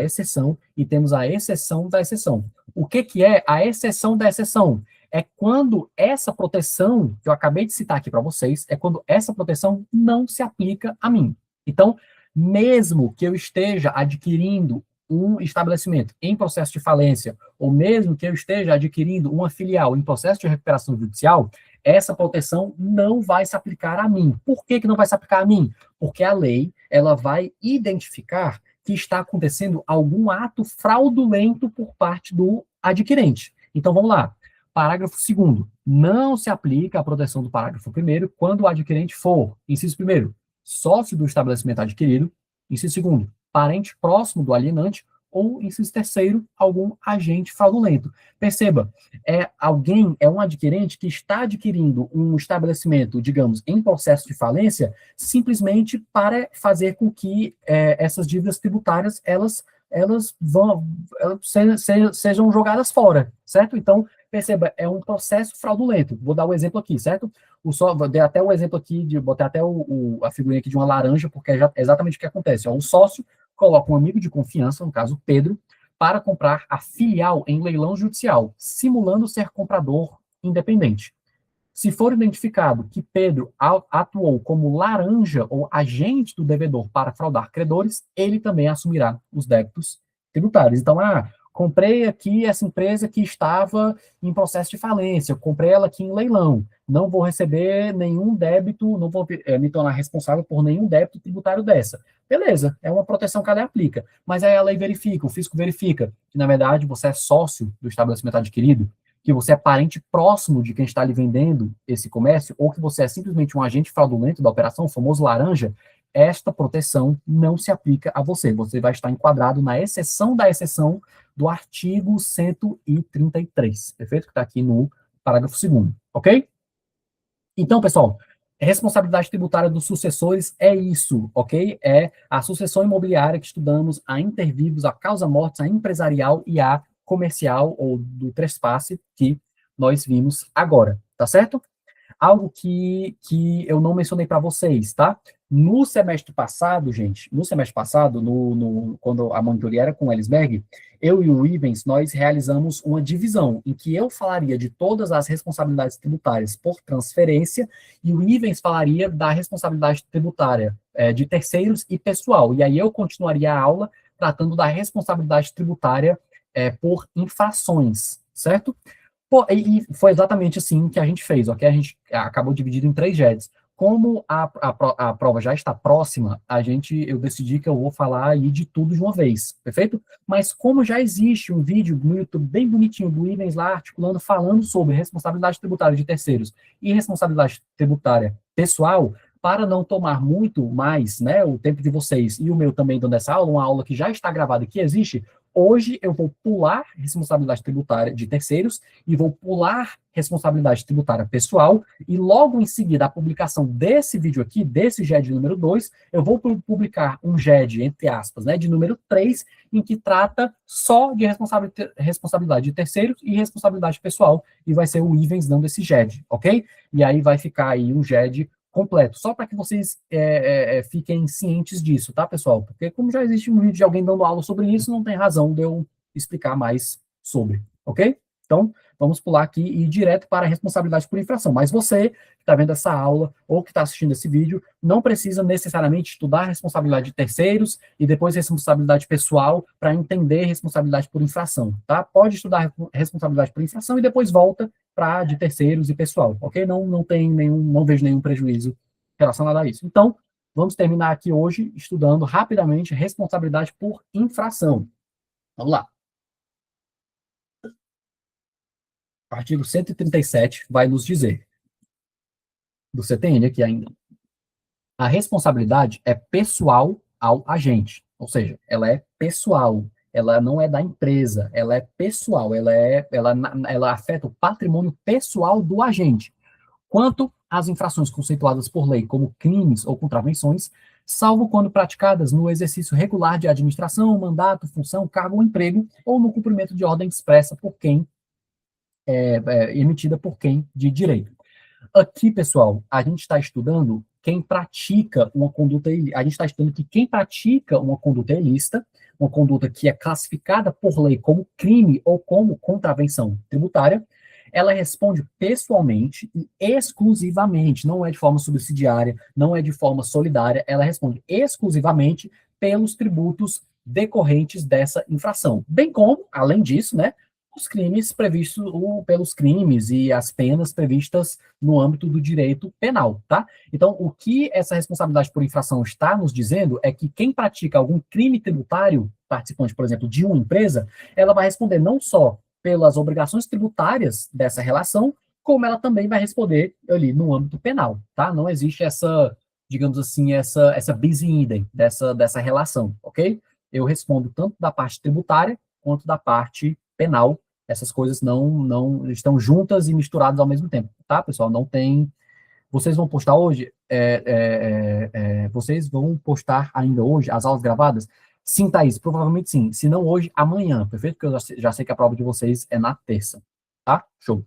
[SPEAKER 1] exceção e temos a exceção da exceção. O que é a exceção da exceção? É quando essa proteção, que eu acabei de citar aqui para vocês, é quando essa proteção não se aplica a mim. Então, mesmo que eu esteja adquirindo um estabelecimento em processo de falência, ou mesmo que eu esteja adquirindo uma filial em processo de recuperação judicial, essa proteção não vai se aplicar a mim. Por que não vai se aplicar a mim? Porque a lei, ela vai identificar que está acontecendo algum ato fraudulento por parte do adquirente. Então, vamos lá. Parágrafo 2º. Não se aplica a proteção do parágrafo 1º quando o adquirente for, inciso 1º, sócio do estabelecimento adquirido, inciso 2º, parente próximo do alienante, ou, inciso 3º, algum agente fraudulento. Perceba, é um adquirente que está adquirindo um estabelecimento, digamos, em processo de falência, simplesmente para fazer com que essas dívidas tributárias, elas sejam jogadas fora, certo? Então, perceba, é um processo fraudulento. Vou dar um exemplo aqui, certo? Dei até o exemplo aqui, botei até a figurinha aqui de uma laranja, porque é exatamente o que acontece. O sócio coloca um amigo de confiança, no caso Pedro, para comprar a filial em leilão judicial, simulando ser comprador independente. Se for identificado que Pedro atuou como laranja ou agente do devedor para fraudar credores, ele também assumirá os débitos tributários. Então, comprei aqui essa empresa que estava em processo de falência, eu comprei ela aqui em leilão, não vou receber nenhum débito, não vou me tornar responsável por nenhum débito tributário dessa. Beleza, é uma proteção que a lei aplica, mas aí a lei verifica, o fisco verifica que, na verdade, você é sócio do estabelecimento adquirido, que você é parente próximo de quem está lhe vendendo esse comércio, ou que você é simplesmente um agente fraudulento da operação, o famoso laranja, esta proteção não se aplica a você. Você vai estar enquadrado na exceção da exceção do artigo 133, perfeito? Que está aqui no parágrafo 2º, ok? Então, pessoal, responsabilidade tributária dos sucessores é isso, ok? É a sucessão imobiliária que estudamos, a inter vivos, a causa mortis, a empresarial e a comercial ou do trespasse que nós vimos agora, tá certo? Algo que eu não mencionei para vocês, tá? No semestre passado, gente, quando a monitoria era com o Elisberg, eu e o Ivens, nós realizamos uma divisão em que eu falaria de todas as responsabilidades tributárias por transferência e o Ivens falaria da responsabilidade tributária de terceiros e pessoal. E aí eu continuaria a aula tratando da responsabilidade tributária por infrações, certo? E foi exatamente assim que a gente fez, ok? A gente acabou dividido em 3 JEDs. Como a prova já está próxima, eu decidi que eu vou falar aí de tudo de uma vez, perfeito? Mas como já existe um vídeo no YouTube bem bonitinho do Ivens lá articulando, falando sobre responsabilidade tributária de terceiros e responsabilidade tributária pessoal, para não tomar muito mais, né, o tempo de vocês e o meu também dando essa aula, uma aula que já está gravada e que existe, hoje eu vou pular responsabilidade tributária de terceiros e vou pular responsabilidade tributária pessoal e logo em seguida a publicação desse vídeo aqui, desse GED número 2, eu vou publicar um GED, entre aspas, né, de número 3, em que trata só de responsabilidade de terceiros e responsabilidade pessoal, e vai ser o Ivens dando esse GED, ok? E aí vai ficar aí um GED completo, só para que vocês fiquem cientes disso, tá, pessoal? Porque como já existe um vídeo de alguém dando aula sobre isso, não tem razão de eu explicar mais sobre, ok? Então, vamos pular aqui e ir direto para a responsabilidade por infração. Mas você que está vendo essa aula ou que está assistindo esse vídeo, não precisa necessariamente estudar a responsabilidade de terceiros e depois responsabilidade pessoal para entender responsabilidade por infração, tá? Pode estudar responsabilidade por infração e depois volta para de terceiros e pessoal, ok? Não tem nenhum, não vejo nenhum prejuízo relacionado a isso. Então, vamos terminar aqui hoje estudando rapidamente responsabilidade por infração. Vamos lá. O artigo 137 vai nos dizer, do CTN aqui ainda, a responsabilidade é pessoal ao agente, ou seja, ela é pessoal, ela não é da empresa, ela é pessoal, ela afeta o patrimônio pessoal do agente. Quanto às infrações conceituadas por lei como crimes ou contravenções, salvo quando praticadas no exercício regular de administração, mandato, função, cargo ou emprego, ou no cumprimento de ordem expressa por quem, emitida por quem de direito. Aqui, pessoal, a gente está estudando quem pratica uma conduta ilícita. A gente está estudando que quem pratica uma conduta ilícita, uma conduta que é classificada por lei como crime ou como contravenção tributária, ela responde pessoalmente e exclusivamente, não é de forma subsidiária, não é de forma solidária, ela responde exclusivamente pelos tributos decorrentes dessa infração. Bem como, além disso, né, os crimes previstos, pelos crimes e as penas previstas no âmbito do direito penal, tá? Então, o que essa responsabilidade por infração está nos dizendo é que quem pratica algum crime tributário, participante, por exemplo, de uma empresa, ela vai responder não só pelas obrigações tributárias dessa relação, como ela também vai responder ali no âmbito penal, tá? Não existe essa, digamos assim, essa bis in idem dessa relação, ok? Eu respondo tanto da parte tributária quanto da parte penal. Essas coisas não estão juntas e misturadas ao mesmo tempo, tá, pessoal? Não tem. Vocês vão postar hoje? Vocês vão postar ainda hoje as aulas gravadas? Sim, Thaís, provavelmente sim. Se não hoje, amanhã, perfeito? Porque eu já sei que a prova de vocês é na terça, tá? Show.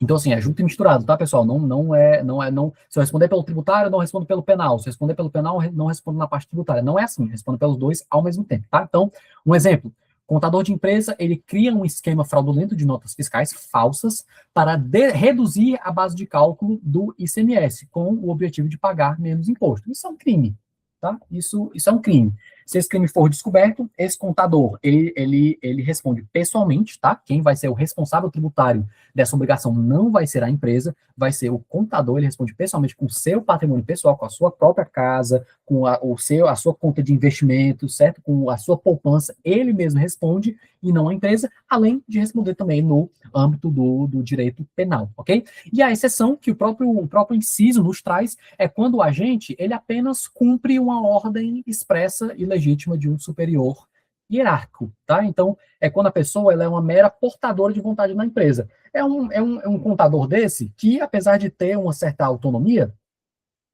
[SPEAKER 1] Então, assim, é junto e misturado, tá, pessoal? Não. Se eu responder pelo tributário, eu não respondo pelo penal. Se eu responder pelo penal, eu não respondo na parte tributária. Não é assim, eu respondo pelos dois ao mesmo tempo, tá? Então, um exemplo. Contador de empresa, ele cria um esquema fraudulento de notas fiscais falsas para reduzir a base de cálculo do ICMS, com o objetivo de pagar menos imposto. Isso é um crime, tá? Isso é um crime. Se esse crime for descoberto, esse contador, ele responde pessoalmente, tá? Quem vai ser o responsável tributário dessa obrigação não vai ser a empresa, vai ser o contador, ele responde pessoalmente com o seu patrimônio pessoal, com a sua própria casa, com a sua conta de investimento, certo? Com a sua poupança, ele mesmo responde e não a empresa, além de responder também no âmbito do direito penal, ok? E a exceção que o próprio inciso nos traz é quando o agente, ele apenas cumpre uma ordem expressa e legítima de um superior hierárquico, tá? Então, é quando a pessoa ela é uma mera portadora de vontade na empresa. É um contador desse que, apesar de ter uma certa autonomia,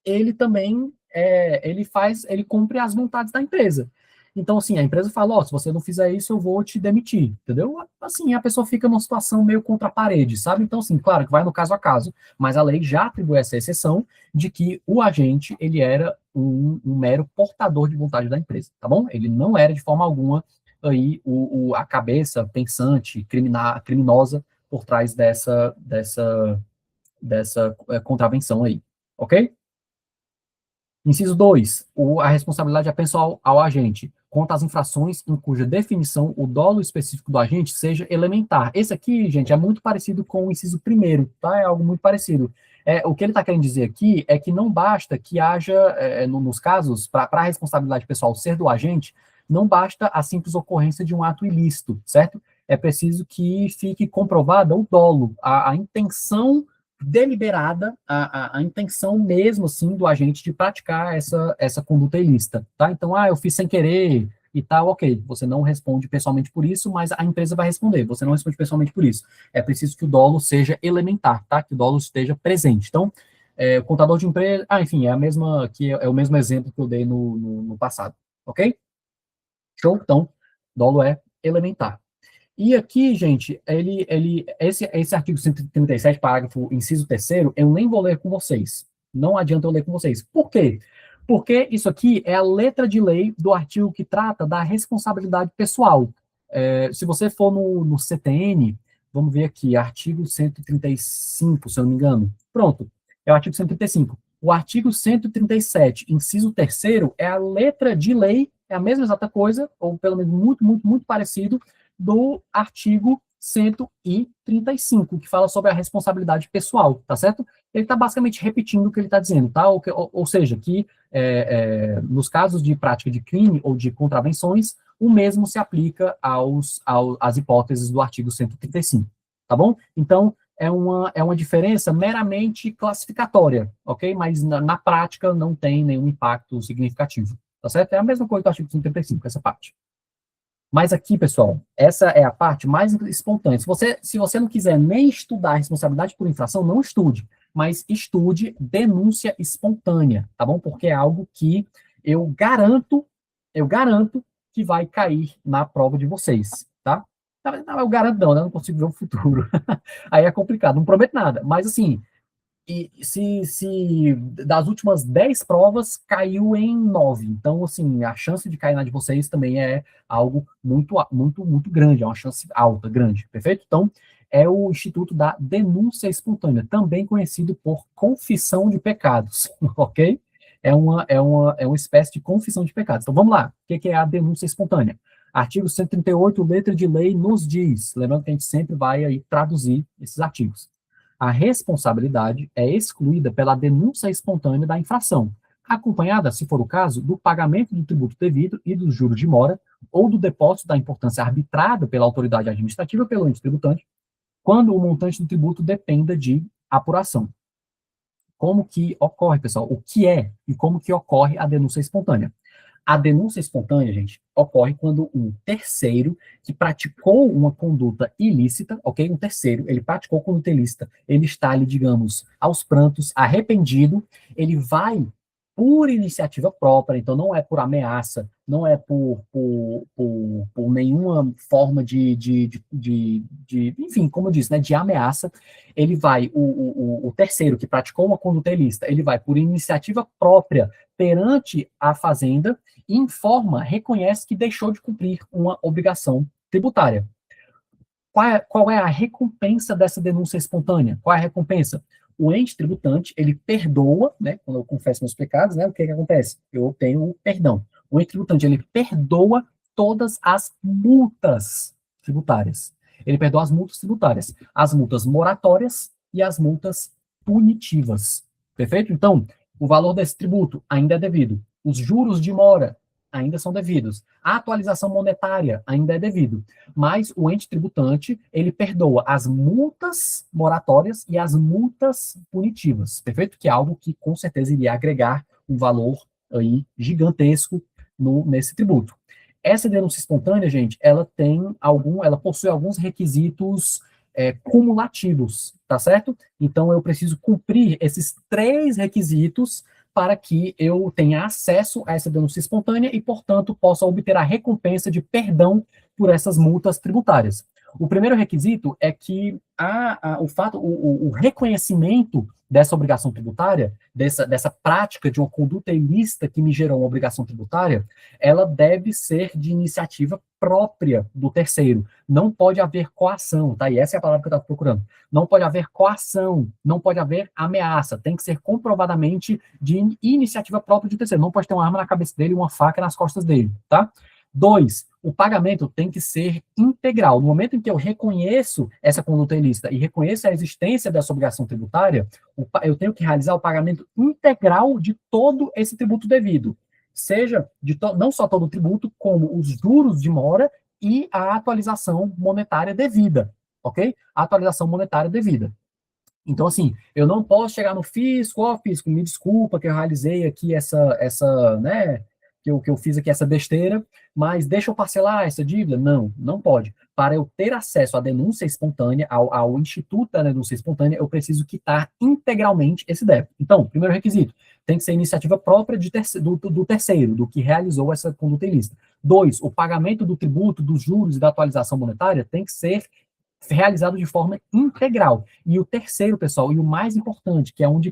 [SPEAKER 1] ele também ele cumpre as vontades da empresa. Então, assim, a empresa fala, se você não fizer isso, eu vou te demitir, entendeu? Assim, a pessoa fica numa situação meio contra a parede, sabe? Então, assim, claro que vai no caso a caso, mas a lei já atribui essa exceção de que o agente, ele era um mero portador de vontade da empresa, tá bom? Ele não era, de forma alguma, aí, a cabeça pensante, criminosa por trás dessa contravenção aí, ok? Inciso 2, a responsabilidade é pessoal ao agente, quanto às infrações em cuja definição o dolo específico do agente seja elementar. Esse aqui, gente, é muito parecido com o inciso 1º, tá? É algo muito parecido. O que ele está querendo dizer aqui é que não basta que haja, nos casos, para a responsabilidade pessoal ser do agente, não basta a simples ocorrência de um ato ilícito, certo? É preciso que fique comprovada o dolo, a intenção deliberada a intenção mesmo, assim, do agente de praticar essa conduta ilícita, tá? Então, eu fiz sem querer e tal, ok, você não responde pessoalmente por isso, mas a empresa vai responder, você não responde pessoalmente por isso. É preciso que o dolo seja elementar, tá? Que o dolo esteja presente. Então, o contador de empresa, enfim, é o mesmo exemplo que eu dei no passado, ok? Show? Então, dolo é elementar. E aqui, gente, esse artigo 137, parágrafo inciso 3º, eu nem vou ler com vocês. Não adianta eu ler com vocês. Por quê? Porque isso aqui é a letra de lei do artigo que trata da responsabilidade pessoal. Se você for no CTN, Vamos ver aqui, artigo 135, se eu não me engano. Pronto, é o artigo 135. O artigo 137, inciso 3º, é a letra de lei, é a mesma exata coisa, ou pelo menos muito parecido, do artigo 135, que fala sobre a responsabilidade pessoal, tá certo? Ele está basicamente repetindo o que ele está dizendo, tá? Ou seja, que nos casos de prática de crime ou de contravenções, o mesmo se aplica às hipóteses do artigo 135, tá bom? Então, é uma diferença meramente classificatória, ok? Mas na prática não tem nenhum impacto significativo, tá certo? É a mesma coisa do artigo 135, essa parte. Mas aqui, pessoal, essa é a parte mais espontânea. Se você não quiser nem estudar a responsabilidade por infração, não estude, mas estude denúncia espontânea, tá bom? Porque é algo que eu garanto que vai cair na prova de vocês, tá? Não, eu garanto não, né? Eu não consigo ver o futuro. Aí é complicado, não prometo nada. Mas, assim, e se das últimas 10 provas, caiu em 9. Então, assim, a chance de cair na de vocês também é algo muito grande, é uma chance alta, grande, perfeito? Então, é o Instituto da Denúncia Espontânea, também conhecido por confissão de pecados, ok? É uma espécie de confissão de pecados. Então, vamos lá. O que é a denúncia espontânea? Artigo 138, letra de lei, nos diz, lembrando que a gente sempre vai aí traduzir esses artigos. A responsabilidade é excluída pela denúncia espontânea da infração, acompanhada, se for o caso, do pagamento do tributo devido e do juro de mora, ou do depósito da importância arbitrada pela autoridade administrativa pelo ente tributante, quando o montante do tributo dependa de apuração. Como que ocorre, pessoal? O que é e como que ocorre a denúncia espontânea? A denúncia espontânea, gente, ocorre quando um terceiro que praticou uma conduta ilícita, ok? Um terceiro, ele praticou conduta ilícita, ele está ali, digamos, aos prantos, arrependido, ele vai por iniciativa própria, então não é por ameaça, não é por nenhuma forma enfim, como eu disse, né, de ameaça, ele vai, o terceiro que praticou uma conduta ilícita, ele vai por iniciativa própria perante a fazenda, informa, reconhece que deixou de cumprir uma obrigação tributária. Qual é a recompensa dessa denúncia espontânea? Qual é a recompensa? O ente tributante, ele perdoa, né, quando eu confesso meus pecados, né, o que acontece? Eu obtenho o perdão. O ente tributante, ele perdoa todas as multas tributárias. Ele perdoa as multas tributárias, as multas moratórias e as multas punitivas. Perfeito? Então, o valor desse tributo ainda é devido. Os juros de mora ainda são devidos. A atualização monetária ainda é devido. Mas o ente tributante, ele perdoa as multas moratórias e as multas punitivas. Perfeito? Que é algo que, com certeza, iria agregar um valor aí gigantesco nesse tributo. Essa denúncia espontânea, gente, ela possui alguns requisitos cumulativos, tá certo? Então, eu preciso cumprir esses 3 requisitos para que eu tenha acesso a essa denúncia espontânea e, portanto, possa obter a recompensa de perdão por essas multas tributárias. O primeiro requisito é que o reconhecimento dessa obrigação tributária, dessa prática de uma conduta ilícita que me gerou uma obrigação tributária, ela deve ser de iniciativa própria do terceiro. Não pode haver coação, tá? E essa é a palavra que eu estava procurando. Não pode haver coação, não pode haver ameaça. Tem que ser comprovadamente de iniciativa própria do terceiro. Não pode ter uma arma na cabeça dele e uma faca nas costas dele, tá? 2, o pagamento tem que ser integral. No momento em que eu reconheço essa conduta ilícita e reconheço a existência dessa obrigação tributária, eu tenho que realizar o pagamento integral de todo esse tributo devido. Seja não só todo o tributo, como os juros de mora e a atualização monetária devida, ok? A atualização monetária devida. Então, assim, eu não posso chegar no fisco, fisco, me desculpa que eu realizei aqui né, que eu fiz aqui essa besteira, mas deixa eu parcelar essa dívida? Não, não pode. Para eu ter acesso à denúncia espontânea, ao Instituto da Denúncia Espontânea, eu preciso quitar integralmente esse débito. Então, primeiro requisito, tem que ser iniciativa própria do terceiro, do que realizou essa conduta ilícita. 2, o pagamento do tributo, dos juros e da atualização monetária tem que ser realizado de forma integral. E o terceiro, pessoal, e o mais importante, que é onde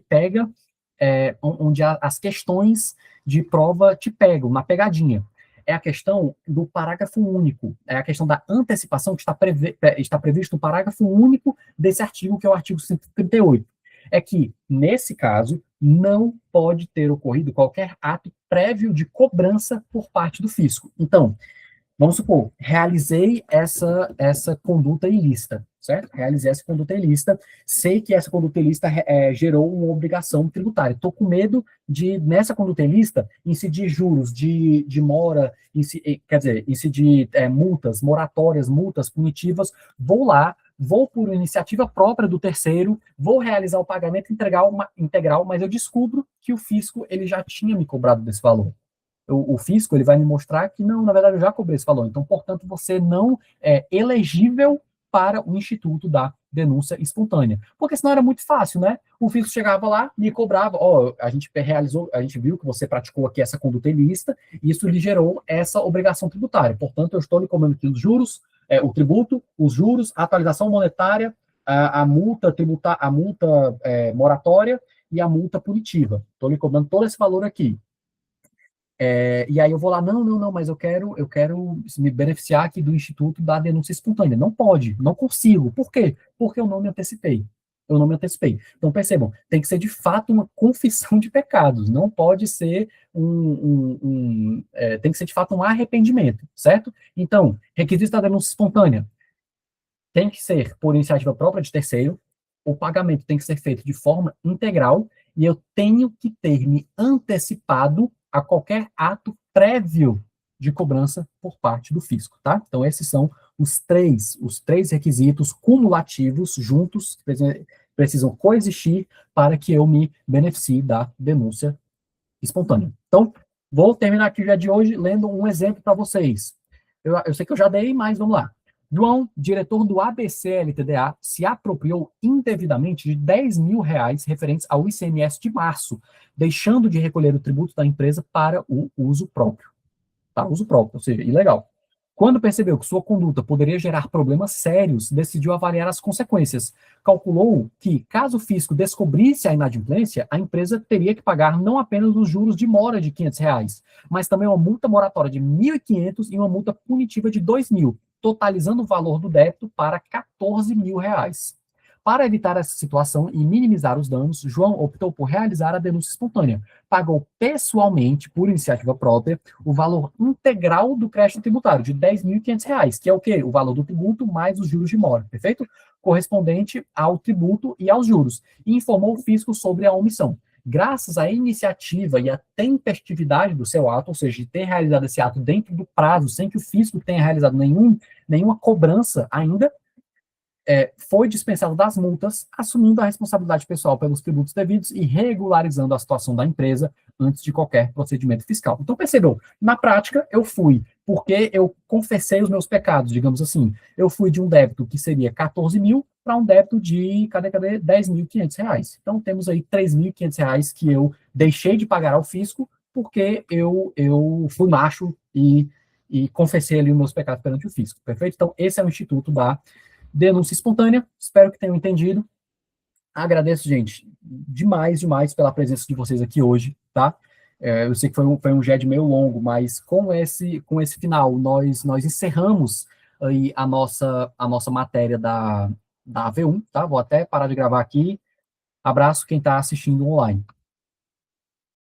[SPEAKER 1] onde as questões de prova te pegam, na pegadinha. é a questão do parágrafo único, é a questão da antecipação que está previsto no parágrafo único desse artigo, que é o artigo 138. É que, nesse caso, não pode ter ocorrido qualquer ato prévio de cobrança por parte do fisco. Então, vamos supor, realizei essa conduta ilícita, certo? Realizei essa conduta ilícita, sei que essa conduta ilícita gerou uma obrigação tributária. Estou com medo de, nessa conduta ilícita, incidir juros de mora, quer dizer, incidir multas, moratórias, multas punitivas. Vou lá, vou por iniciativa própria do terceiro, vou realizar o pagamento integral, mas eu descubro que o fisco ele já tinha me cobrado desse valor. O fisco ele vai me mostrar que não, na verdade eu já cobrei esse valor. Então, portanto, você não é elegível para o instituto da denúncia espontânea. Porque senão era muito fácil, né? O fisco chegava lá, me cobrava, a gente realizou, a gente viu que você praticou aqui essa conduta ilícita, e isso lhe gerou essa obrigação tributária. Portanto, eu estou lhe cobrando aqui os juros, o tributo, os juros, a atualização monetária, a multa tributária, a multa moratória e a multa punitiva. Estou lhe cobrando todo esse valor aqui. E aí eu vou lá, não, mas eu quero me beneficiar aqui do Instituto da Denúncia Espontânea. Não pode, não consigo. Por quê? Porque eu não me antecipei. Eu não me antecipei. Então, percebam, tem que ser de fato uma confissão de pecados. Não pode ser tem que ser de fato um arrependimento, certo? Então, requisito da denúncia espontânea tem que ser por iniciativa própria de terceiro, o pagamento tem que ser feito de forma integral e eu tenho que ter me antecipado a qualquer ato prévio de cobrança por parte do fisco, tá? Então, esses são os três requisitos cumulativos juntos, que precisam coexistir para que eu me beneficie da denúncia espontânea. Então, vou terminar aqui o dia de hoje lendo um exemplo para vocês. Eu sei que eu já dei, mas vamos lá. João, diretor do ABC LTDA, se apropriou indevidamente de R$ 10.000 referentes ao ICMS de março, deixando de recolher o tributo da empresa para o uso próprio. Tá? Uso próprio, ou seja, ilegal. Quando percebeu que sua conduta poderia gerar problemas sérios, decidiu avaliar as consequências. Calculou que, caso o fisco descobrisse a inadimplência, a empresa teria que pagar não apenas os juros de mora de R$ 500, mas também uma multa moratória de R$ 1.500 e uma multa punitiva de R$ 2.000, totalizando o valor do débito para R$ 14.000. Para evitar essa situação e minimizar os danos, João optou por realizar a denúncia espontânea. Pagou pessoalmente, por iniciativa própria, o valor integral do crédito tributário, de R$ 10.500, que é o quê? O valor do tributo mais os juros de mora, perfeito? Correspondente ao tributo e aos juros. E informou o fisco sobre a omissão. Graças à iniciativa e à tempestividade do seu ato, ou seja, de ter realizado esse ato dentro do prazo, sem que o fisco tenha realizado nenhuma cobrança ainda, foi dispensado das multas, assumindo a responsabilidade pessoal pelos tributos devidos e regularizando a situação da empresa antes de qualquer procedimento fiscal. Então, percebeu? Na prática, eu fui, porque eu confessei os meus pecados, digamos assim. Eu fui de um débito que seria 14 mil para um débito de, cadê, R$ 10.500. Então, temos aí R$ 3.500 que eu deixei de pagar ao fisco porque eu fui macho e confessei ali os meus pecados perante o fisco, perfeito? Então, esse é o Instituto da Denúncia Espontânea. Espero que tenham entendido. Agradeço, gente, demais pela presença de vocês aqui hoje, tá? Eu sei que foi um GED meio longo, mas com esse final, nós encerramos aí a nossa matéria da AV1, tá? Vou até parar de gravar aqui. Abraço quem está assistindo online.